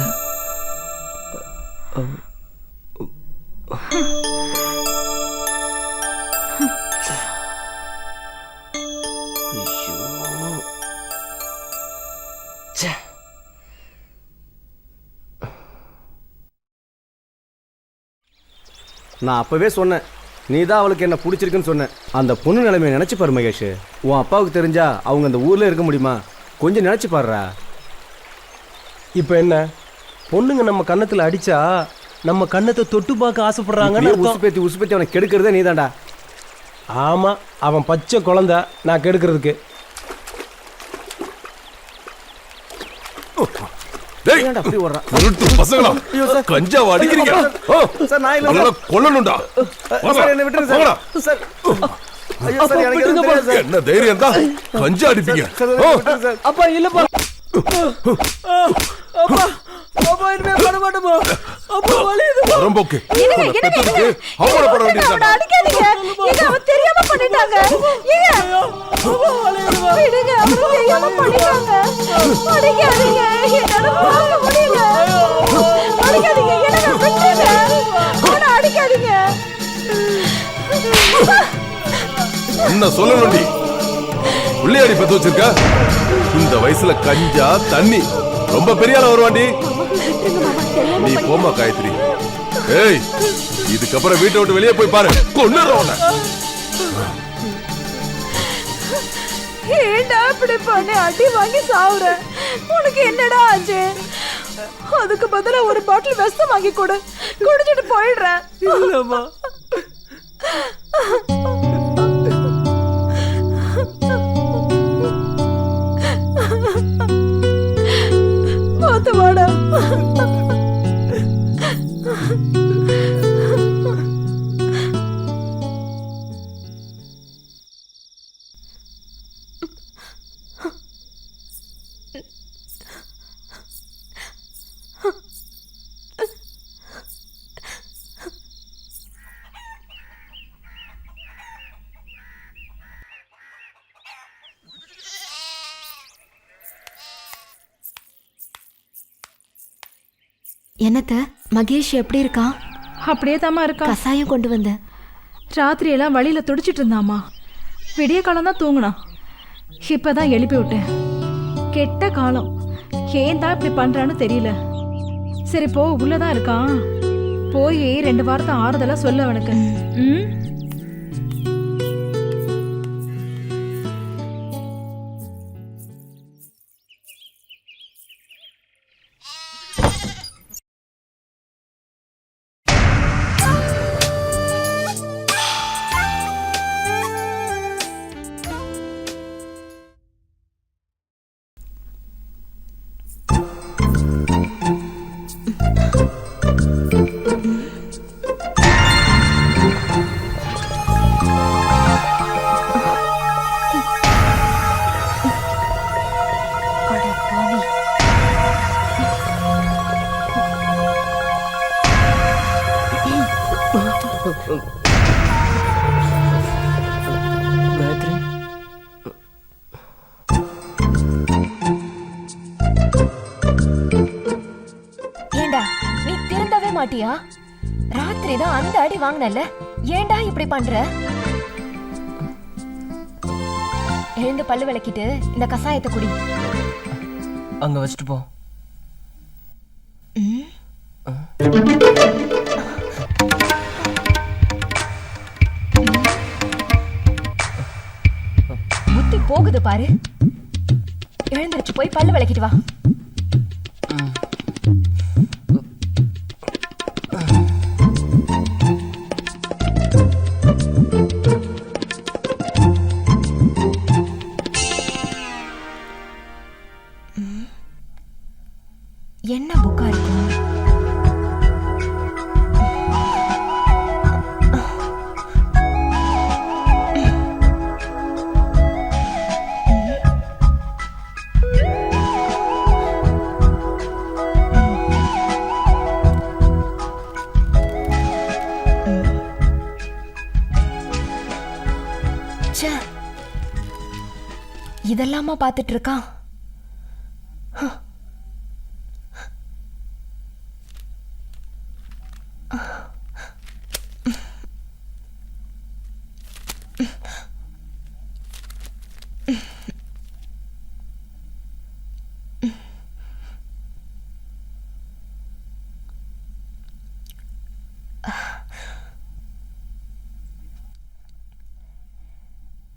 நான் அப்பவே சொன்னேன், நீ தான் அவளுக்கு என்ன பிடிச்சிருக்குன்னு சொன்னேன். அந்த பொண்ணு நிலைமையை நினைச்சு பாரு மகேஷ். உன் அப்பாவுக்கு தெரிஞ்சா அவங்க அந்த ஊர்ல இருக்க முடியுமா? கொஞ்சம் நினைச்சு பாருடா. இப்போ என்ன, பொண்ணுங்க நம்ம கன்னத்துல அடிச்சா நம்ம கன்னத்தை தொட்டு பார்க்க ஆசைப்படுறாங்கன்னு உசுப்பேத்தி உசுப்பேத்தி அவனை கெடுக்கிறதே நீ தான்டா. ஆமா, அவன் பச்சை குழந்தை, நான் கெடுக்கிறதுக்கு. டேய், உருட்டு பசங்களா, கஞ்சாவா அடிக்கிறீங்க? சார், நான் இல்ல அவங்கள கொல்லணும்டா. சார், என்ன விட்டுருங்க சார். சார், ஐயோ சார், எனக்கு எதுவும் தெரியாது சார். என்ன தைரியம் தான் கஞ்சா அடிப்பீங்க? அப்பா இல்லப்பா. அப்பா அப்பா இனிமே பண்ண மாட்டோமா அப்பா வலியுதுமா வரம்போக்கு அவமானப்பட வேண்டியது அடிக்காதீங்க ஏங்க அவன் தெரியாம பண்ணிட்டாங்க ஏங்க அப்பா வலியுதுமா விடுங்க அவன் தெரியாம பண்ணிட்டாங்க அடிக்காதீங்க என்னால பார்க்க முடியல அடிக்காதீங்க என்ன விட்டுங்க அவனை அடிக்காதீங்க என்ன சொல்லணும்டி பிள்ளையாடி பத்து வச்சிருக்க இந்த வயசுல கஞ்சா தண்ணி ரொம்ப பெரிய ஆள வருவாண்டி நீ போமா காயத்ரி ஏய் இதுக்கப்புறம் வீட்டை விட்டு வெளியே போய் பாரு கொன்னுறவன ஏண்டா இப்படி பண்ணி அடி வாங்கி சாவுற உனக்கு என்னடா ஆச்சு அதுக்கு பதிலா ஒரு பாட்டில் விஷம் வாங்கி கொடு குடிச்சிட்டு போயிடுறேன் இல்லம்மா பார்த்து வாடா என்னத்த மகேஷ் எப்படி இருக்கான்? அப்படியே தாமா இருக்கா. கசாயம் கொண்டு வந்த. ராத்திரி எல்லாம் வழியில துடிச்சிட்டு இருந்தாமா. விடிய காலம் தான் தூங்கினான். இப்பதான் எழுப்பி விட்டேன். கெட்ட காலம், ஏன் தான் இப்படி பண்றான்னு தெரியல. சரி போ, உள்ளதான் இருக்கான், போய் 2 வாரத்தை ஆறுதலா சொல்லு அவனுக்கு. காயத்ரி, ஏண்டா நீ திருந்தவே மாட்டியா? ராத்திரி தான் அந்த அடி வாங்கினல, ஏண்டா இப்படி பண்ற? எழுந்து பல்லு விளக்கிட்டு இந்த கசாயத்தை குடி. அங்க வச்சுட்டு போ. புத்தி போகுது பாரு. எழுந்திருச்சு போய் பல்லு விளக்கிட்டு வா. என்ன புக்கா இருக்கும்? இதெல்லாமா பார்த்துட்டு இருக்கான்?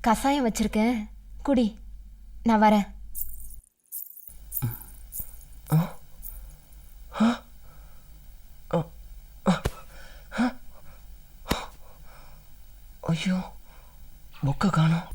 கசாயம் வச்சிருக்கேன், குடி. நான் வரேன். ஐயோ, புக்க காணோம்.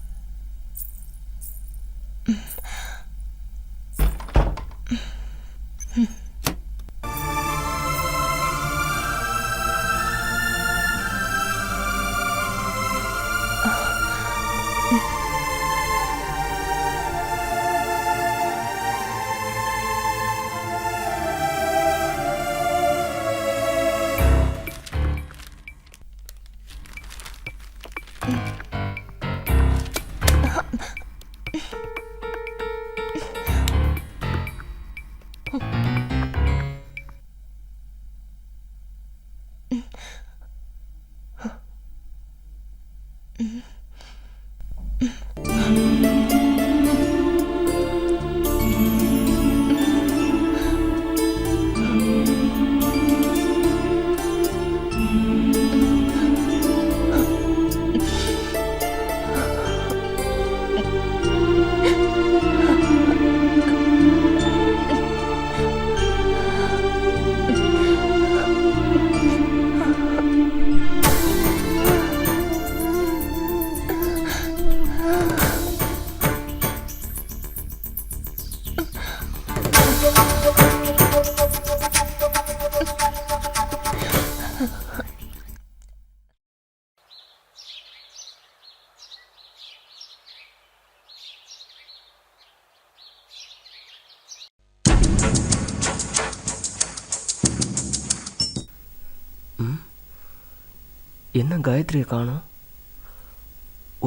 என்ன காயத்ரியை காணோம்?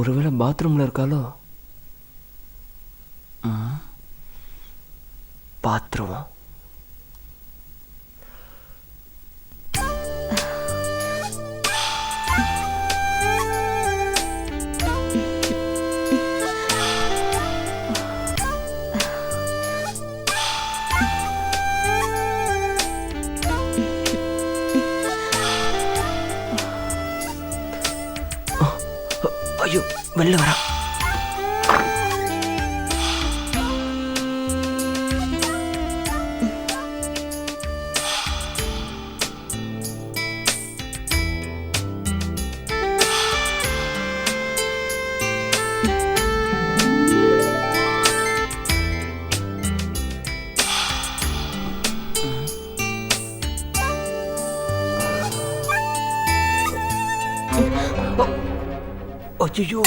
ஒருவேளை பாத்ரூம்ல இருக்காளோ? பாத்ரூம். ஐயோ, வெளில வரா. ஐயோ,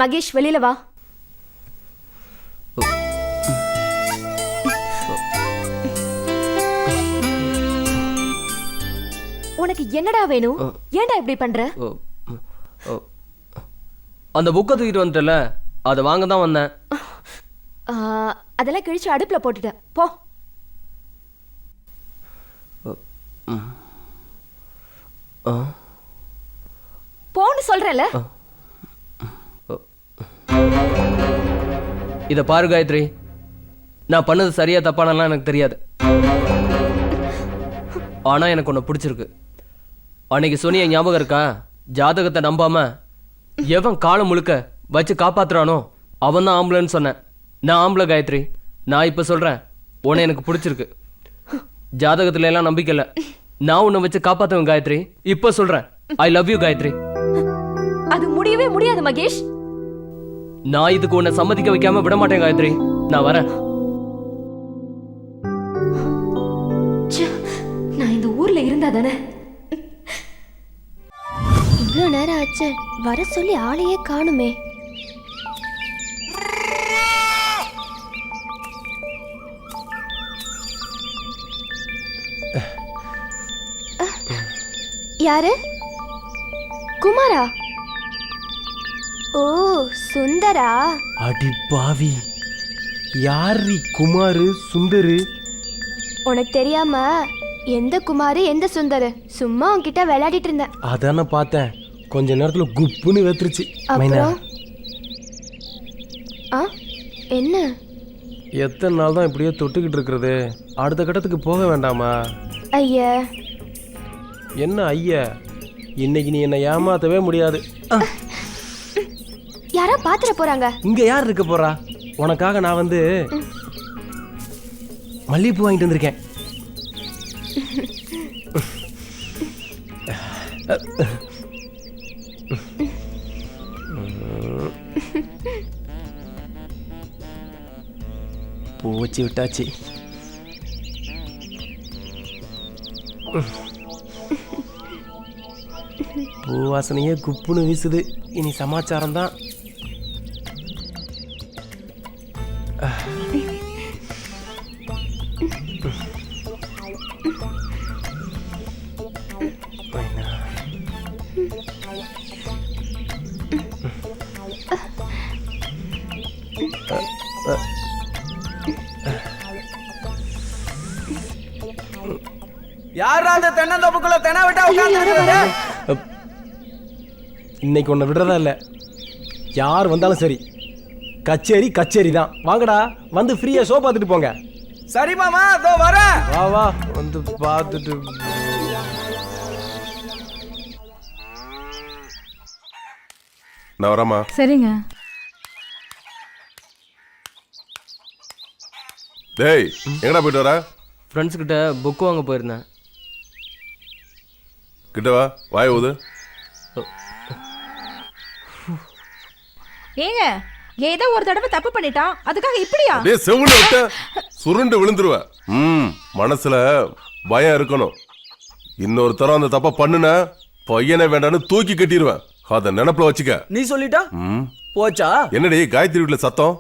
மகேஷ் வெளியில வா. உனக்கு என்னடா வேணும்? ஏன்டா இப்படி பண்ற? அந்த புக்கை தூக்கிட்டு வந்துட்டல, அதை வாங்க தான் வந்தேன். அதெல்லாம் கிழிச்சு அடுப்புல போட்டுட்டேன். போ. போன்னு சொல்றேன்ல. இத பாரு காயத்ரி, நான் பண்ணது சரியா தப்பானலாம் எனக்கு தெரியாது. ஆனா எனக்கு உன்னை பிடிச்சிருக்கு. அன்னைக்கு சொன்னிய ஞாபகம் இருக்கா? ஜாதகத்தை நம்பாம எவன் காலம் முழுக்க வச்சு காப்பாத்துறானோ அவன் தான் ஆம்பளைன்னு சொன்னேன். நான் ஆம்பளை காயத்ரி. நான் இப்ப சொல்றேன், உன்னை எனக்கு பிடிச்சிருக்கு. ஜாதகத்துல எல்லாம் நம்பிக்கை இல்ல, நான் உன்னை வச்சு காப்பாத்துவேன் காயத்ரி. இப்ப சொல்றேன், ஐ லவ் யூ காயத்ரி. அது முடியவே முடியாது மகேஷ். நான் இதுக்கு உன்னை சம்மதிக்க வைக்காம விட மாட்டேன் காயத்ரி. நான் வரேன். நான் இந்த ஊர்ல இருந்தா தானே. இவ்வளோ நேரம் ஆச்சு, வர சொல்லி ஆளையே காணுமே. யாரு? குமாரா? ஓ, சுந்தரா. அடி பாவி, யாரு குமாரு சுந்தரு? உனக்கு தெரியாம எந்த குமாரு எந்த சுந்தரு? சும்மா உன்கிட்ட விளையாடிட்டு இருந்தேன். அதான பார்த்தேன், கொஞ்ச நேரத்துல குப்புன்னு வெத்துருச்சு. அப்புறம் என்ன? எத்தனை நாள் தான் இப்படியே தொட்டுக்கிட்டு இருக்கிறது? அடுத்த கட்டத்துக்கு போக வேண்டாமா? ஐயா, என்ன ஐயா, இன்னைக்கு நீ என்னை ஏமாத்தவே முடியாது. யாரா பாத்துற போறாங்க? இங்க யார் இருக்க போறா? உனக்காக நான் வந்து மல்லிகைப்பூ வாங்கிட்டு வந்திருக்கேன். பூ வச்சு விட்டாச்சு. பூ வாசனையே குப்புன்னு வீசுது. இனி சமாச்சாரம் தான். யாரா அந்த தென்னந்தோப்புக்குள்ள தென்ன விட்டா உட்கார்ந்து? இன்னைக்கு உன்னை விடுறதா இல்லை. யார் வந்தாலும் சரி, கச்சேரி கச்சேரி தான். வாங்கடா, வந்து ஃப்ரீயா ஷோ பார்த்துட்டு போங்க. சரி மாமா, அதோ வரேன். வா வா, வந்து பார்த்துட்டு. நான் வரேம்மா. சரிங்க. டேய், எங்கடா போயிட்டு வர? ஃப்ரெண்ட்ஸ் கிட்ட புக் வாங்க போயிருந்தேன். கிட்ட வா, வாய் ஊது. ஏங்க, ஏதோ ஒரு தடவை தப்பு பண்ணிட்டான், அதுக்காக இப்படியா? டேய், செவுல விட்ட சுருண்டு விழுந்துருவ. மனசுல பயம் இருக்கணும். இன்னொரு தரம் அந்த தப்ப பண்ணுன பையனை வேண்டான்னு தூக்கி கட்டிடுவேன். அத நினைப்புல வச்சுக்க. நீ சொல்லிட்டா போச்சா? என்னடி காயத்ரி வீட்டுல சத்தம்?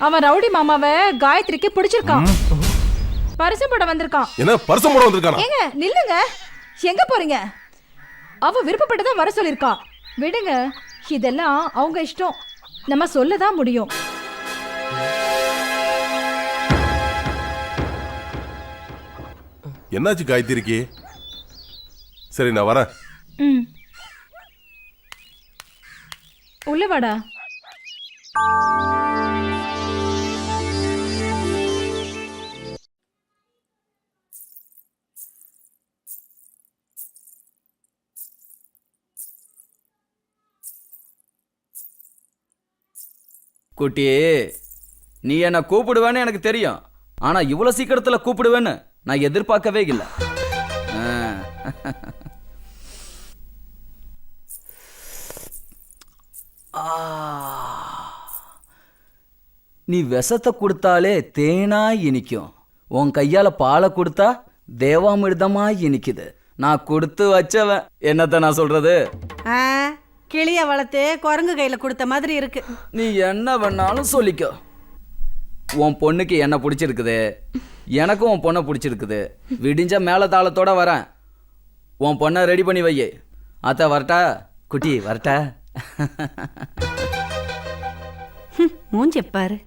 அவன் ரவுடி மாமாவை காயத்ரிக்கு பிடிச்சிருக்கான். பரிசம் போட வந்திருக்கான். என்ன பரிசம் போட வந்திருக்கானா? ஏங்க நில்லுங்க, எங்க போறீங்க? அவ விருப்பப்பட்டதான் வர சொல்லிருக்கா. விடுங்க, இதெல்லாம் அவங்க இஷ்டம். நம்ம சொல்லதான் முடியும். என்னாச்சு காயத்ரிக்கு? சரி, நான் வரேன். உள்ள வாடா. குட்டி, நீ என்ன கூப்பிடுவேன்னு எனக்கு தெரியும். ஆனா இவ்வளவு சீக்கிரத்துல கூப்பிடுவேன்னு நான் எதிர்பார்க்கவே இல்லை. நீ விஷத்தை கொடுத்தாலே தேனா இனிக்கும். உன் கையால பாலை கொடுத்தா தேவாமிர்தமா இனிக்குது. நான் கொடுத்து வச்சவன். என்னத்த நான் சொல்றது? கிளிய வளர்த்து குரங்கு கையில கொடுத்த மாதிரி இருக்கு. நீ என்ன வேணாலும் சொல்லிக்கோ. உன் பொண்ணுக்கு என்ன பிடிச்சிருக்குது, எனக்கும் உன் பொண்ணை பிடிச்சிருக்குது. விடிஞ்ச மேல தாளத்தோட வரேன். உன் பொண்ணை ரெடி பண்ணி வை. அத்த வரட்டா? குட்டி வரட்டா? மூஞ்சி பாரு.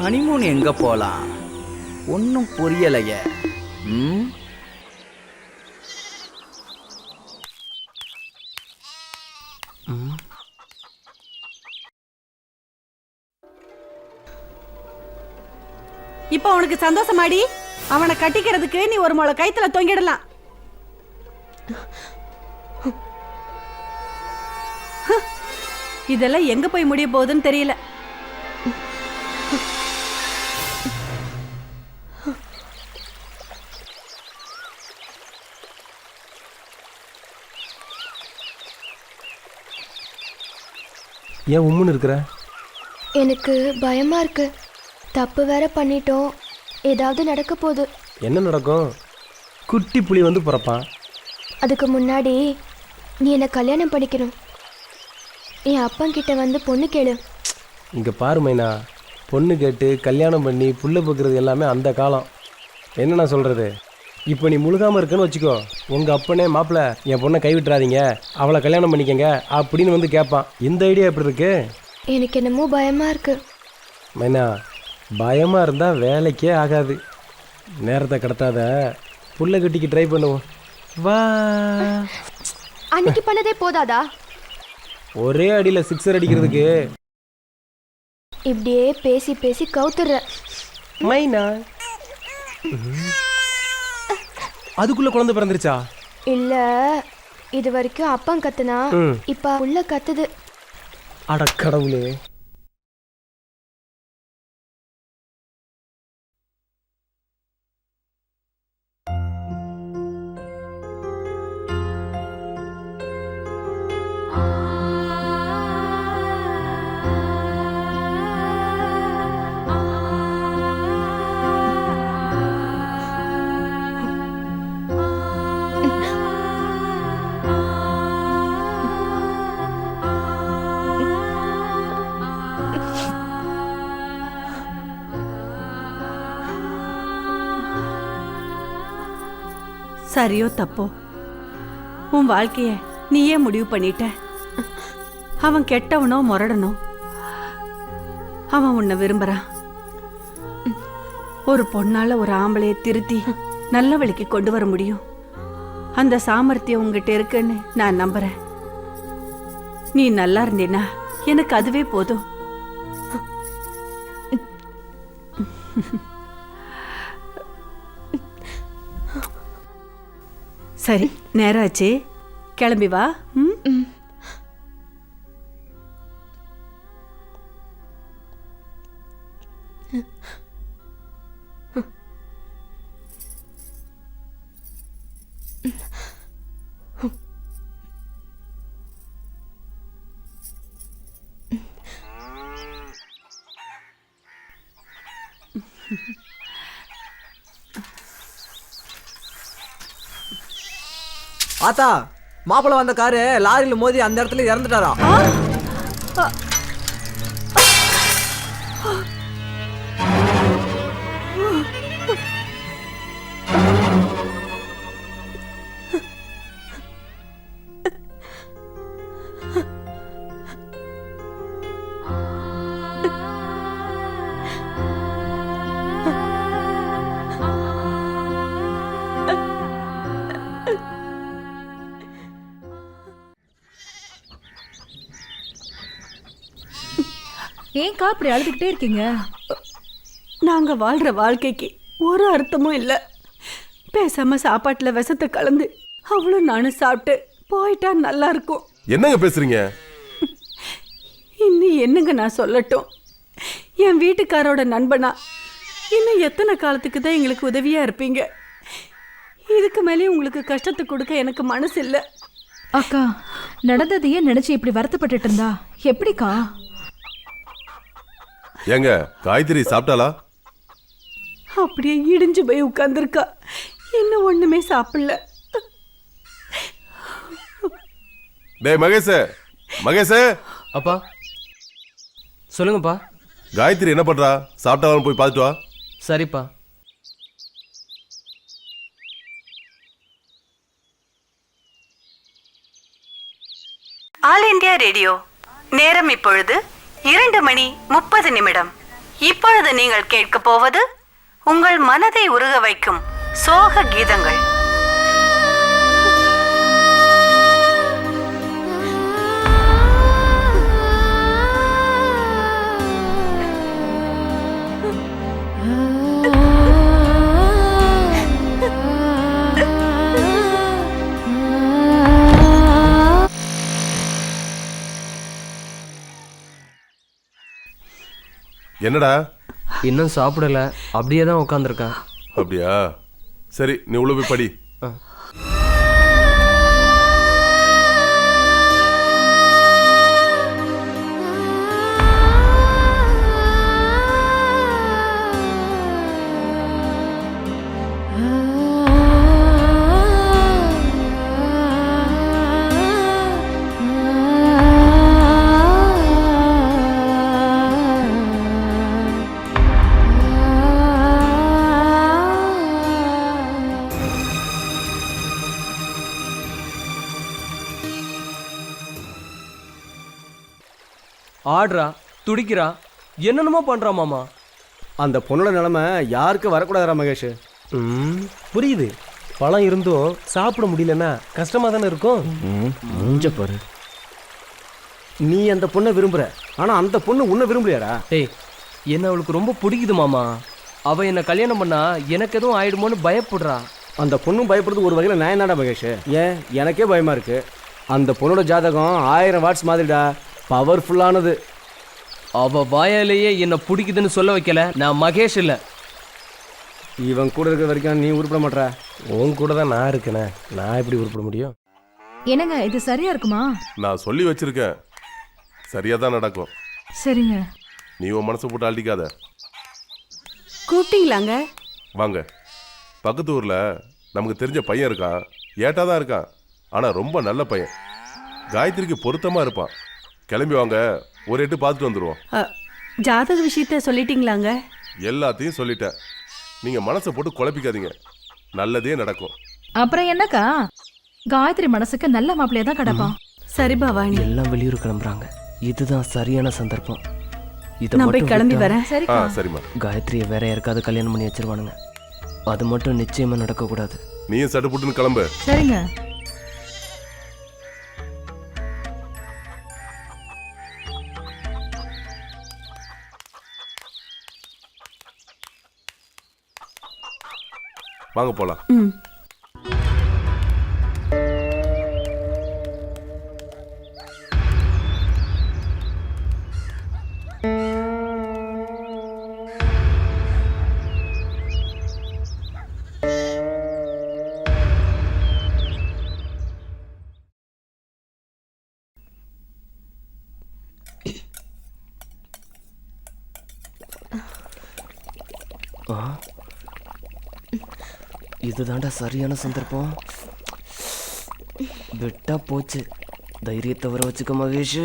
ஹனிமூன் எங்க போலாம்? ஒன்னும் புரியலையே. இப்ப உனக்கு சந்தோஷமாடி? அவனை கட்டிக்கிறதுக்கு நீ ஒரு முளை கைத்துல தொங்கிடலாம். இதெல்லாம் எங்க போய் முடிய போகுதுன்னு தெரியல. ஏன் உம்முன்னு இருக்கிற? எனக்கு பயமா இருக்கு. தப்பு வேற பண்ணிட்டோம், ஏதாவது நடக்க போகுது. என்ன நடக்கும்? குட்டி புலி வந்து பிறப்பான். அதுக்கு முன்னாடி நீ என்னை கல்யாணம் பண்ணிக்கணும். என் அப்பங்கிட்ட வந்து பொண்ணு கேளு. இங்கே பாரு மைனா, பொண்ணு கேட்டு கல்யாணம் பண்ணி புள்ள பார்க்குறது எல்லாமே அந்த காலம். என்ன நான் சொல்கிறது? இப்போ நீ முழுகாமல் இருக்குன்னு வச்சுக்கோ, உங்கள் அப்பனே மாப்பிள்ளை என் பொண்ணை கைவிட்டுறாதீங்க, அவளை கல்யாணம் பண்ணிக்கங்க அப்படின்னு வந்து கேட்பான். இந்த ஐடியா எப்படி இருக்கு? எனக்கு என்னமோ பயமா இருக்கு. மைனா, பயமாக இருந்தால் வேலைக்கே ஆகாது. நேரத்தை கடத்தாத, புள்ள கட்டிக்கு ட்ரை பண்ணுவோம். வா. அன்னைக்கு பண்ணதே போதாதா? ஒரே அடியில் சிக்ஸர் அடிக்கிறதுக்கு இப்படியே பேசி பேசி கவுத்துற. மைனா, அதுக்குள்ள குழந்தை பிறந்துருச்சா? இல்ல, இது வரைக்கும் அப்பன் கத்துனா, இப்ப உள்ள கத்துது. அட கடவுளே. சரியோ தப்போ உன் வாழ்க்கைய நீயே முடிவு பண்ணிட்ட. அவன் கெட்டவனோ முரடனோ அவன் உன்னை விரும்புறான். ஒரு பொண்ணால ஒரு ஆம்பளைய திருத்தி நல்ல வழிக்கு கொண்டு வர முடியும். அந்த சாமர்த்தியம் உங்ககிட்ட இருக்குன்னு நான் நம்புறேன். நீ நல்லா இருந்தீனா எனக்கு அதுவே போதும். சரி, நேரம் ஆச்சு, கிளம்பி வா. ம். ஆத்தா, மாப்பிள்ள வந்த காரு லாரியில மோதி அந்த இடத்துல இறந்துட்டாரா? ஏன்க்கா அப்படி அழுதுகிட்டே இருக்கீங்க? நாங்க வாழ்ற வாழ்க்கைக்கு ஒரு அர்த்தமும் இல்லை. பேசாம சாப்பாட்டுல விஷத்தை கலந்து அவளும் நானும் சாப்பிட்டு போயிட்டா நல்லா இருக்கும். என்னங்க பேசுறீங்க? இன்னும் என்னங்க நான் சொல்லட்டும்? என் வீட்டுக்காரோட நண்பனா இன்னும் எத்தனை காலத்துக்கு தான் எங்களுக்கு உதவியா இருப்பீங்க? இதுக்கு மேலே உங்களுக்கு கஷ்டத்தை கொடுக்க எனக்கு மனசு இல்லை. அக்கா, நடந்ததையே நினைச்சு இப்படி வருத்தப்பட்டுட்டு இருந்தா எப்படிக்கா? ஏங்க, காயத்ரி சாப்பிட்டாளா? அப்படியே இடிஞ்சு போய் உட்கார்ந்துருக்கா. இன்னும் ஒண்ணுமே சாப்பிடல. டேய் மகேஷ், மகேஷ். அப்பா சொல்லுங்கப்பா. காயத்ரி என்ன பண்றா? சாப்பிட்டாலும் போய் பார்த்துட்டு வா. சரிப்பா. All India radio. நேரம் இப்பொழுது 2:30. இப்பொழுது நீங்கள் கேட்க போவது உங்கள் மனதை உருக வைக்கும் சோக கீதங்கள். என்னடா? இன்னும் சாப்பிடல, அப்படியே தான் உட்காந்துருக்கேன். அப்படியா? சரி, நீ உள்ள போய் படி. ஆடுறா, துடிக்கிறா, என்னென்னமோ பண்றா மாமா. அந்த பொண்ணோட நிலைமை யாருக்கு வரக்கூடாதா மகேஷ்? புரியுது. பழம் இருந்தும் சாப்பிட முடியலன்னா கஷ்டமா தானே இருக்கும். மூஞ்ச பாரு. நீ அந்த பொண்ணை விரும்புற, ஆனா அந்த பொண்ணு உன்னை விரும்பலையாடா? டேய், என்ன அவளுக்கு ரொம்ப பிடிக்குது மாமா. அவ என்ன கல்யாணம் பண்ணா எனக்கு எதுவும் ஆயிடுமோன்னு பயப்படுறா. அந்த பொண்ணும் பயப்படுறது ஒரு வகையில் நியாயம்தான்டா மகேஷ். ஏன், எனக்கே பயமா இருக்கு. அந்த பொண்ணோட ஜாதகம் 1000 வாட்ஸ் மாதிரிடா, பவர்ஃபுல்லானது. அவ வாயாலேயே என்ன பிடிக்குதுன்னு சொல்ல வைக்கல. நான் மகேஷ் இல்ல. இவன் கூட இருக்கிற வரைக்கும் நீ உருப்பட மாட்டா. உன் கூட தான் நான் இருக்கேனே, நான் எப்படி உருப்பட முடியும்? என்னங்க, இது சரியா இருக்குமா? நான் சொல்லி வச்சிருக்கேன், சரியா தான் நடக்கும். சரிங்க. நீ உன் மனசை போட்டு அள்ளிக்காத. கூப்பிட்டீங்களாங்க? வாங்க. பக்கத்து ஊர்ல நமக்கு தெரிஞ்ச பையன் இருக்கான். ஏட்டா தான் இருக்கான், ஆனா ரொம்ப நல்ல பையன். காயத்ரிக்கு பொருத்தமா இருப்பான். கிளம்பி வாங்க, ஒரு எட்டு பார்த்துட்டு வந்துடுவோம். ஜாதக விஷயத்த சொல்லிட்டீங்களாங்க? எல்லாத்தையும் சொல்லிட்டேன். நீங்க மனசை போட்டு குழப்பிக்காதீங்க, நல்லதே நடக்கும். அப்புறம் என்னக்கா, காயத்ரி மனசுக்கு நல்ல மாப்பிள்ளையா தான் கிடப்பான். சரி பவானி, எல்லாம் வெளியூர் கிளம்புறாங்க. இதுதான் சரியான சந்தர்ப்பம். இதை நான் போய் மட்டும் கிளம்பி விட்டா வரேன். ஆ சரிம்மா. காயத்ரியை வேற யாருக்காவது கல்யாணம் பண்ணி வச்சிருவானுங்க. அது மட்டும் நிச்சயமா நடக்கக்கூடாது. நீயும் சட்டுப்புட்டுன்னு கிளம்பு. சரிங்க. வாங்க போலாம். ம். இதுதான்டா சரியான சந்தர்ப்பம். விட்டா போச்சு. தைரியத்தை வர வச்சுக்க மகேஷ்.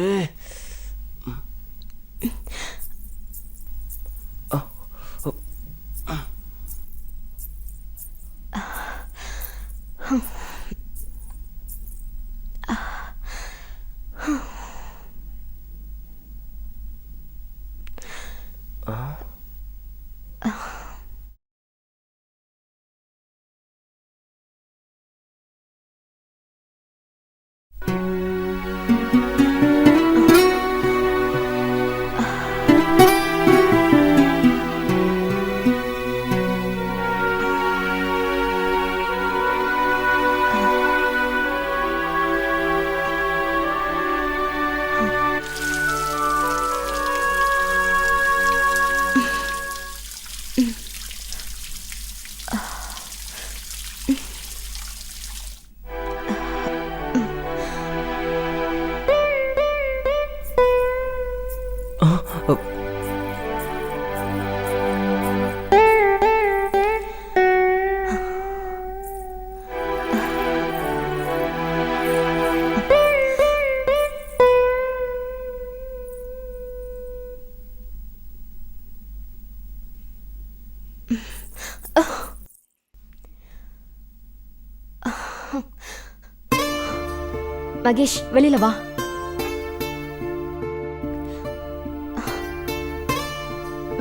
மகேஷ், வெளியில வா.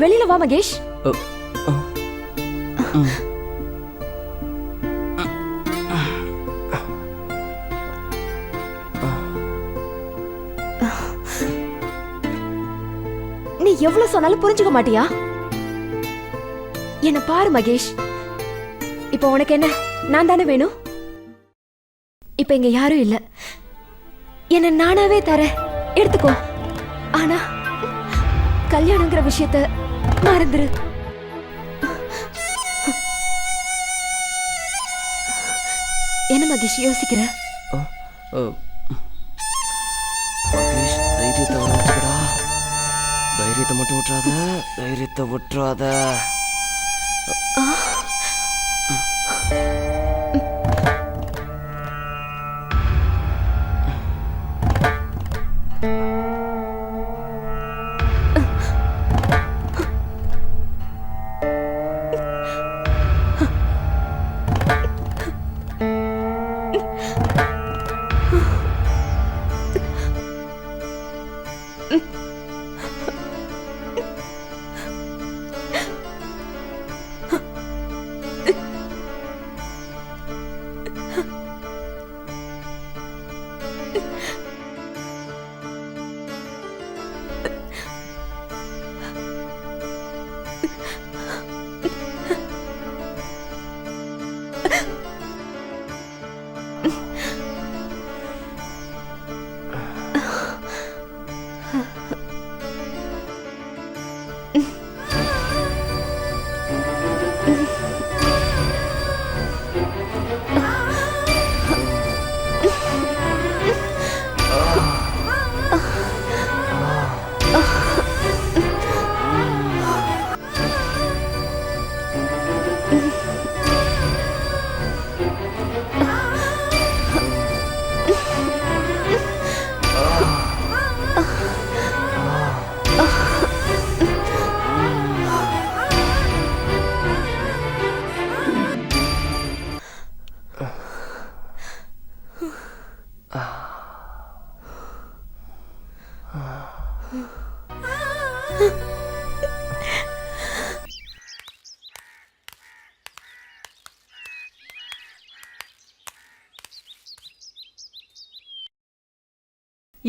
வெளியில வா மகேஷ். நீ எவ்வளவு சொன்னாலும் புரிஞ்சுக்க மாட்டியா? என்ன பாரு மகேஷ், இப்போ உனக்கு என்ன, நான் தானே வேணும்? இப்ப இங்க யாரும் இல்ல, என்ன நானாவே தரேன், எடுத்துக்கோ. ஆனா கல்யாணங்கிற விஷயத்த மறந்துரு. என்ன மகேஷ் யோசிக்கிற? மகேஷ், தைரியத்தை வர வச்சுக்கடா. தைரியத்தை மட்டும் விட்டுறாத, தைரியத்தை விட்டுறாத.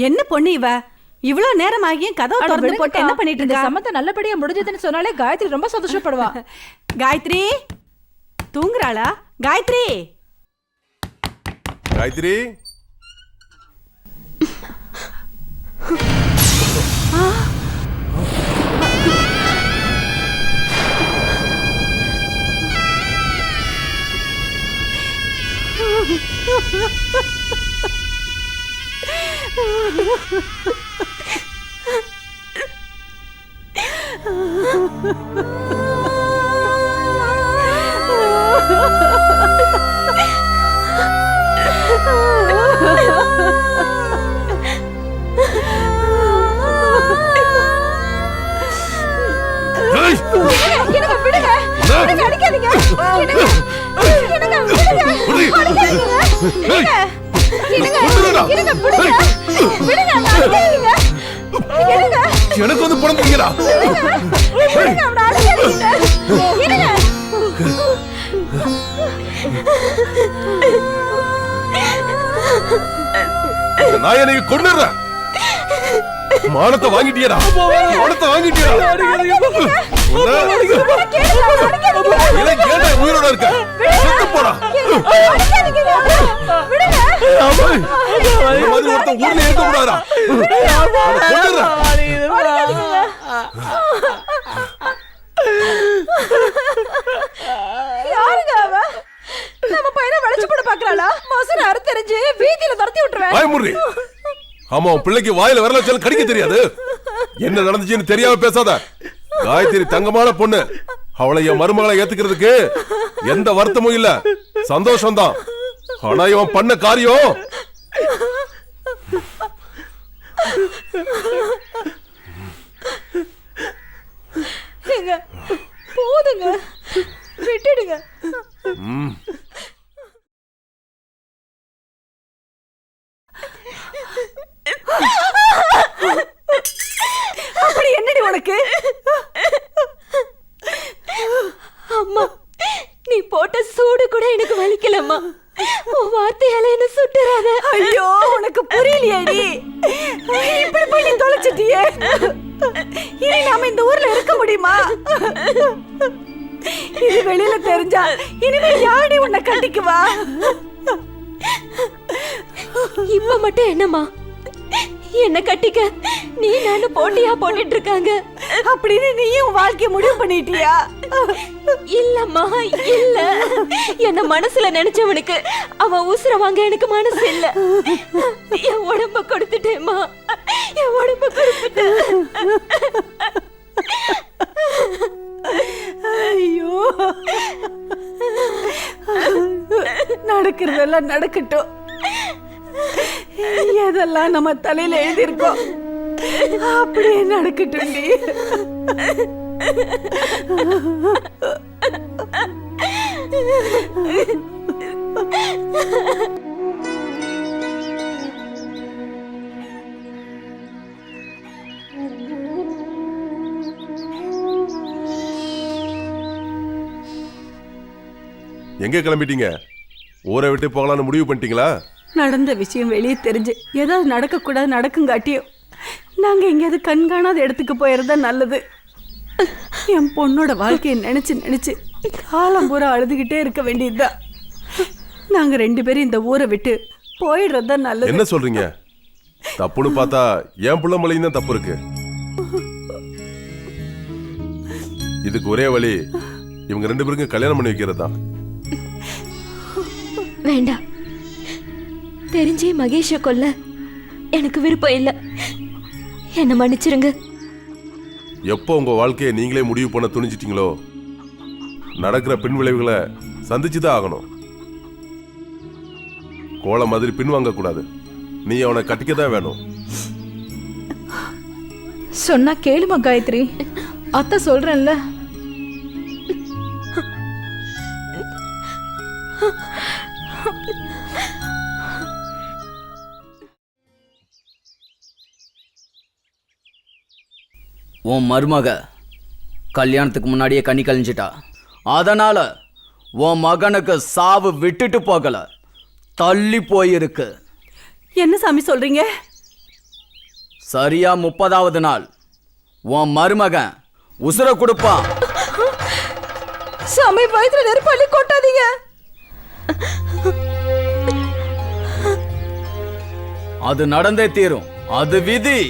என்ன பொண்ணு இவ இவ்ளோ நேரம் ஆகியும் கதவு திறந்து போட்டு என்ன பண்ணிட்டு இந்த இருக்கா? சம்மந்தம் நல்லபடியா முடிஞ்சதுன்னு சொன்னாலே காயத்ரி ரொம்ப சந்தோஷப்படுவா. காயத்ரி தூங்குறாளா? காயத்ரி காயத்ரி என்னங்க விடுங்க. விடுங்க, அடிக்காதீங்க. என்னங்க, என்னங்க, விடுங்க. அடிக்காதீங்க. என்னங்க, என்னங்க, விடுங்க. விடுங்க, அடிக்காதீங்க. என்னங்க, எனக்கு வந்து புடம்புறீங்களா? விடுங்க, அவனை அடிக்காதீங்க. என்னங்க. நான் என்னை கொண்டுறேன். மானத்தை வாங்கிட்டியடா, மானத்தை வாங்கிட்டியடா. உயிரோட இருக்க செத்து போடா. ஒருத்தன் ஊர்ல இருக்க கூடாதா? யாருங்க அவ? நம்ம பையனை வளைச்சு போட பாக்குறாளா? மோசன அறுத்தறிஞ்சு வீதியில துரத்தி விட்டுருவேன். பயமுறி. ஆமா, உன் பிள்ளைக்கு வாயில விரல வச்சாலும் கடிக்க தெரியாது. என்ன நடந்துச்சுன்னு தெரியாம பேசாத. காயத்ரி தங்கமான பொண்ணு. அவளை என் மருமகளை ஏத்துக்கிறதுக்கு எந்த வருத்தமும் இல்ல, சந்தோஷம்தான். ஆனா இவன் பண்ண காரியம் போதுங்க, விட்டுடுங்க. அப்படி என்னடி உனக்கு? அம்மா, நீ போட்ட சூடு கூட எனக்கு வலிக்கலம்மா. உன் வார்த்தையால என்ன சுட்டுறாத. ஐயோ, உனக்கு புரியலையேடி. இப்படி போய் நீ தொலைச்சிட்டியே. இனி நாம இந்த ஊர்ல இருக்க முடியுமா? இது வெளியில தெரிஞ்சா இனிமே யாடி உன்னை கட்டிக்குவா? இப்ப மட்டும் என்னம்மா, என்ன கட்டிக்க நீ நானும் போட்டியா போட்டுட்டு இருக்காங்க அப்படின்னு நீயும் வாழ்க்கைய முடிவு பண்ணிட்டியா? இல்லம்மா, இல்ல. என்ன மனசுல நினைச்சவனுக்கு அவன் உசுர வாங்க எனக்கு மனசு இல்ல. என் உடம்ப கொடுத்துட்டேம்மா, என் உடம்ப கொடுத்துட்டேன். ஐயோ, நடக்கிறதெல்லாம் நடக்கட்டும். எதெல்லாம் நம்ம தலையில எழுதியிருக்கோம் அப்படியே நடக்கட்டும். எங்க கிளம்பிட்டீங்க? ஊரை விட்டு போகலான்னு முடிவு பண்ணிட்டீங்களா? நடந்த விஷயம் வெளியே தெரிஞ்சு ஏதாவது நடக்கக்கூடாது நடக்குங்காட்டியும் நாங்க எங்கேயாவது கண்காணாத இடத்துக்கு போயிருந்தா நல்லது. என் பொண்ணோட வாழ்க்கையை நினைச்சு நினைச்சு காலம் பூரா அழுதுகிட்டே இருக்க வேண்டியதுதான். நாங்க 2 பேரும் இந்த ஊரை விட்டு போயிடுறதுதான் நல்லது. என்ன சொல்றீங்க? தப்புன்னு பார்த்தா என் புள்ள மலையும் தான் தப்பு இருக்கு. இதுக்கு ஒரே வழி இவங்க 2 பேருக்கும் கல்யாணம் பண்ணி வைக்கிறது தான். வேண்டாம், தெரிஞ்சே மகேஷ கொல்ல எனக்கு விருப்பம் இல்ல. என்ன மன்னிச்சிருங்க. எப்போ உங்க வாழ்க்கையை நீங்களே முடிவு பண்ண துணிஞ்சிட்டீங்களோ நடக்கிற பின் விளைவுகளை சந்திச்சுதான் ஆகணும். கோலை மாதிரி பின்வாங்க கூடாது. நீ அவனை கட்டிக்கதான் வேணும். சொன்னா கேளுமா காயத்ரி, அத்தை சொல்றேன்ல. உன் மருமக கல்யாணத்துக்கு முன்னாடியே கண்ணி கழிஞ்சிட்டா. அதனால உன் மகனுக்கு சாவு விட்டுட்டு போகல, தள்ளி போயிருக்கு. என்ன சாமி சொல்றீங்க? சரியா 30வது நாள் உன் மருமகன் உசுர கொடுப்பான். சாமி, வயிற்றுல நெருப்பாளி கொட்டாதீங்க. அது நடந்தே தீரும், அது விதி.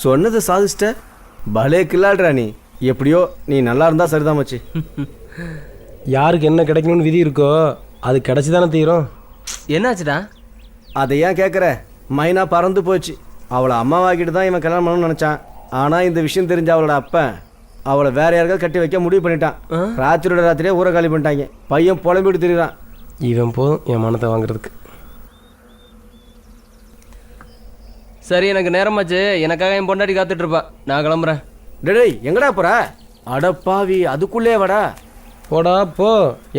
சொன்னதை சாதிச்சிட்ட. பலே கில்லாடுறா நீ. எப்படியோ நீ நல்லா இருந்தா சரிதான் மச்சி. யாருக்கு என்ன கிடைக்கணும்னு விதி இருக்கோ அது கிடைச்சி தானே தீரும். என்னாச்சுடா? அதை ஏன் கேட்குற? மைனா பறந்து போச்சு. அவளை அம்மாவாக்கிட்டு தான் இவன் கல்யாணம் பண்ணணும்னு நினச்சான். ஆனால் இந்த விஷயம் தெரிஞ்ச அவளோட அப்பன் அவளை வேற யாருக்காவது கட்டி வைக்க முடிவு பண்ணிட்டான். ராத்திரியோட ராத்திரியே ஊரை காலி பண்ணிட்டாங்க. பையன் புலம்பிட்டு திரிறான். இவன் போதும் என் மனத்தை வாங்குறதுக்கு. சரி, எனக்கு நேரமாச்சு. எனக்காக என் பொண்டாட்டி காத்துட்டு இருப்பா. நான் கிளம்புறேன். டேய், எங்கடா போற? அடப்பாவி, அதுக்குள்ளே வாடா. போடா போ,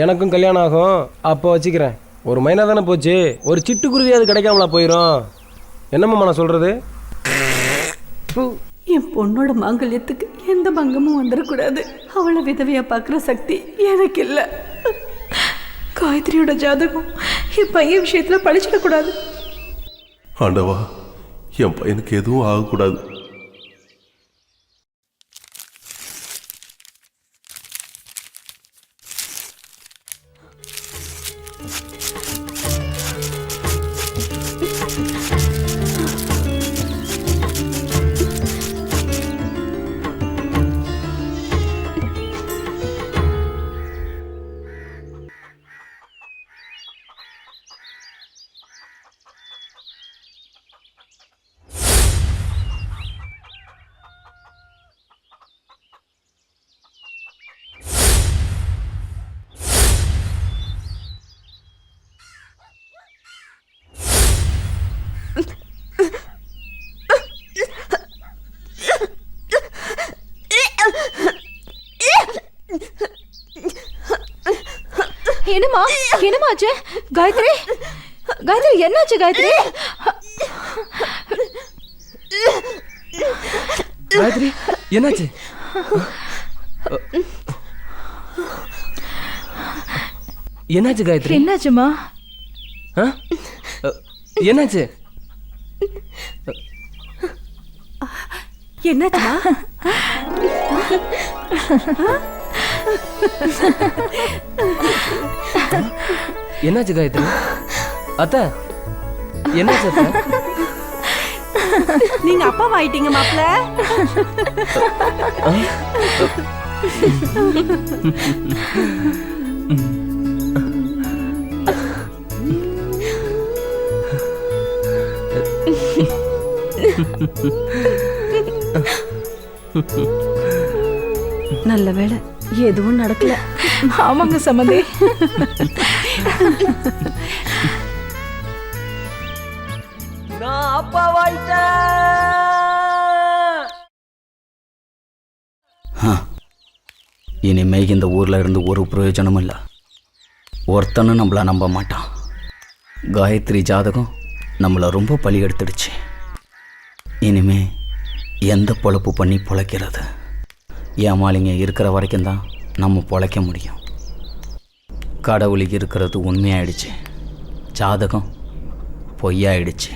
எனக்கும் கல்யாணம் ஆகும். அப்போ வச்சுக்கிறேன். ஒரு மைனா தானே போச்சு, ஒரு சிட்டுக்குருவி அது கிடைக்காமலா போயிடும். என்னம்மா நான் சொல்றது? என் பொண்ணோட மாங்கல்யத்துக்கு எந்த பங்கமும் வந்துடக்கூடாது. அவளை விதவையா பார்க்குற சக்தி எனக்கு இல்லை. காயத்ரியோட ஜாதகம் என் பையன் விஷயத்துல பழிச்சிடக்கூடாது. ஆண்டவா, என் பையனுக்கு எதுவும் ஆகக்கூடாது. என்னம்மா, என்னமாச்சு? காயத்ரி, காயத்ரி, என்னாச்சு காயத்ரி? காயத்ரி, என்னாச்சு? என்னாச்சு காயத்ரி? என்னாச்சுமா? என்னாச்சு? என்னாச்சுமா? என்னாச்சு காயத்ரி? அத்தை, என்னாச்சு அத்தை? நீங்க அப்பாவா ஆயிட்டீங்க மாப்ள. நல்ல வேளை எதுவும் நடக்கல. ஆமாங்க சம்மந்தி. நான் அப்பாவாயிட்டேன். இனிமே இந்த ஊர்ல இருந்து ஒரு பிரயோஜனமும் இல்லை. ஒருத்தனும் நம்மள நம்ப மாட்டான். காயத்ரி ஜாதகம் நம்மளை ரொம்ப பலி எடுத்துடுச்சு. இனிமே எந்த பொழப்பு பண்ணி பொழைக்கிறது? ஏமாளிங்க இருக்கிற வரைக்கும் தான் நம்ம பொழைக்க முடியும். கடவுளுக்கு இருக்கிறது உண்மையாயிடுச்சு, ஜாதகம் பொய்யாயிடுச்சு.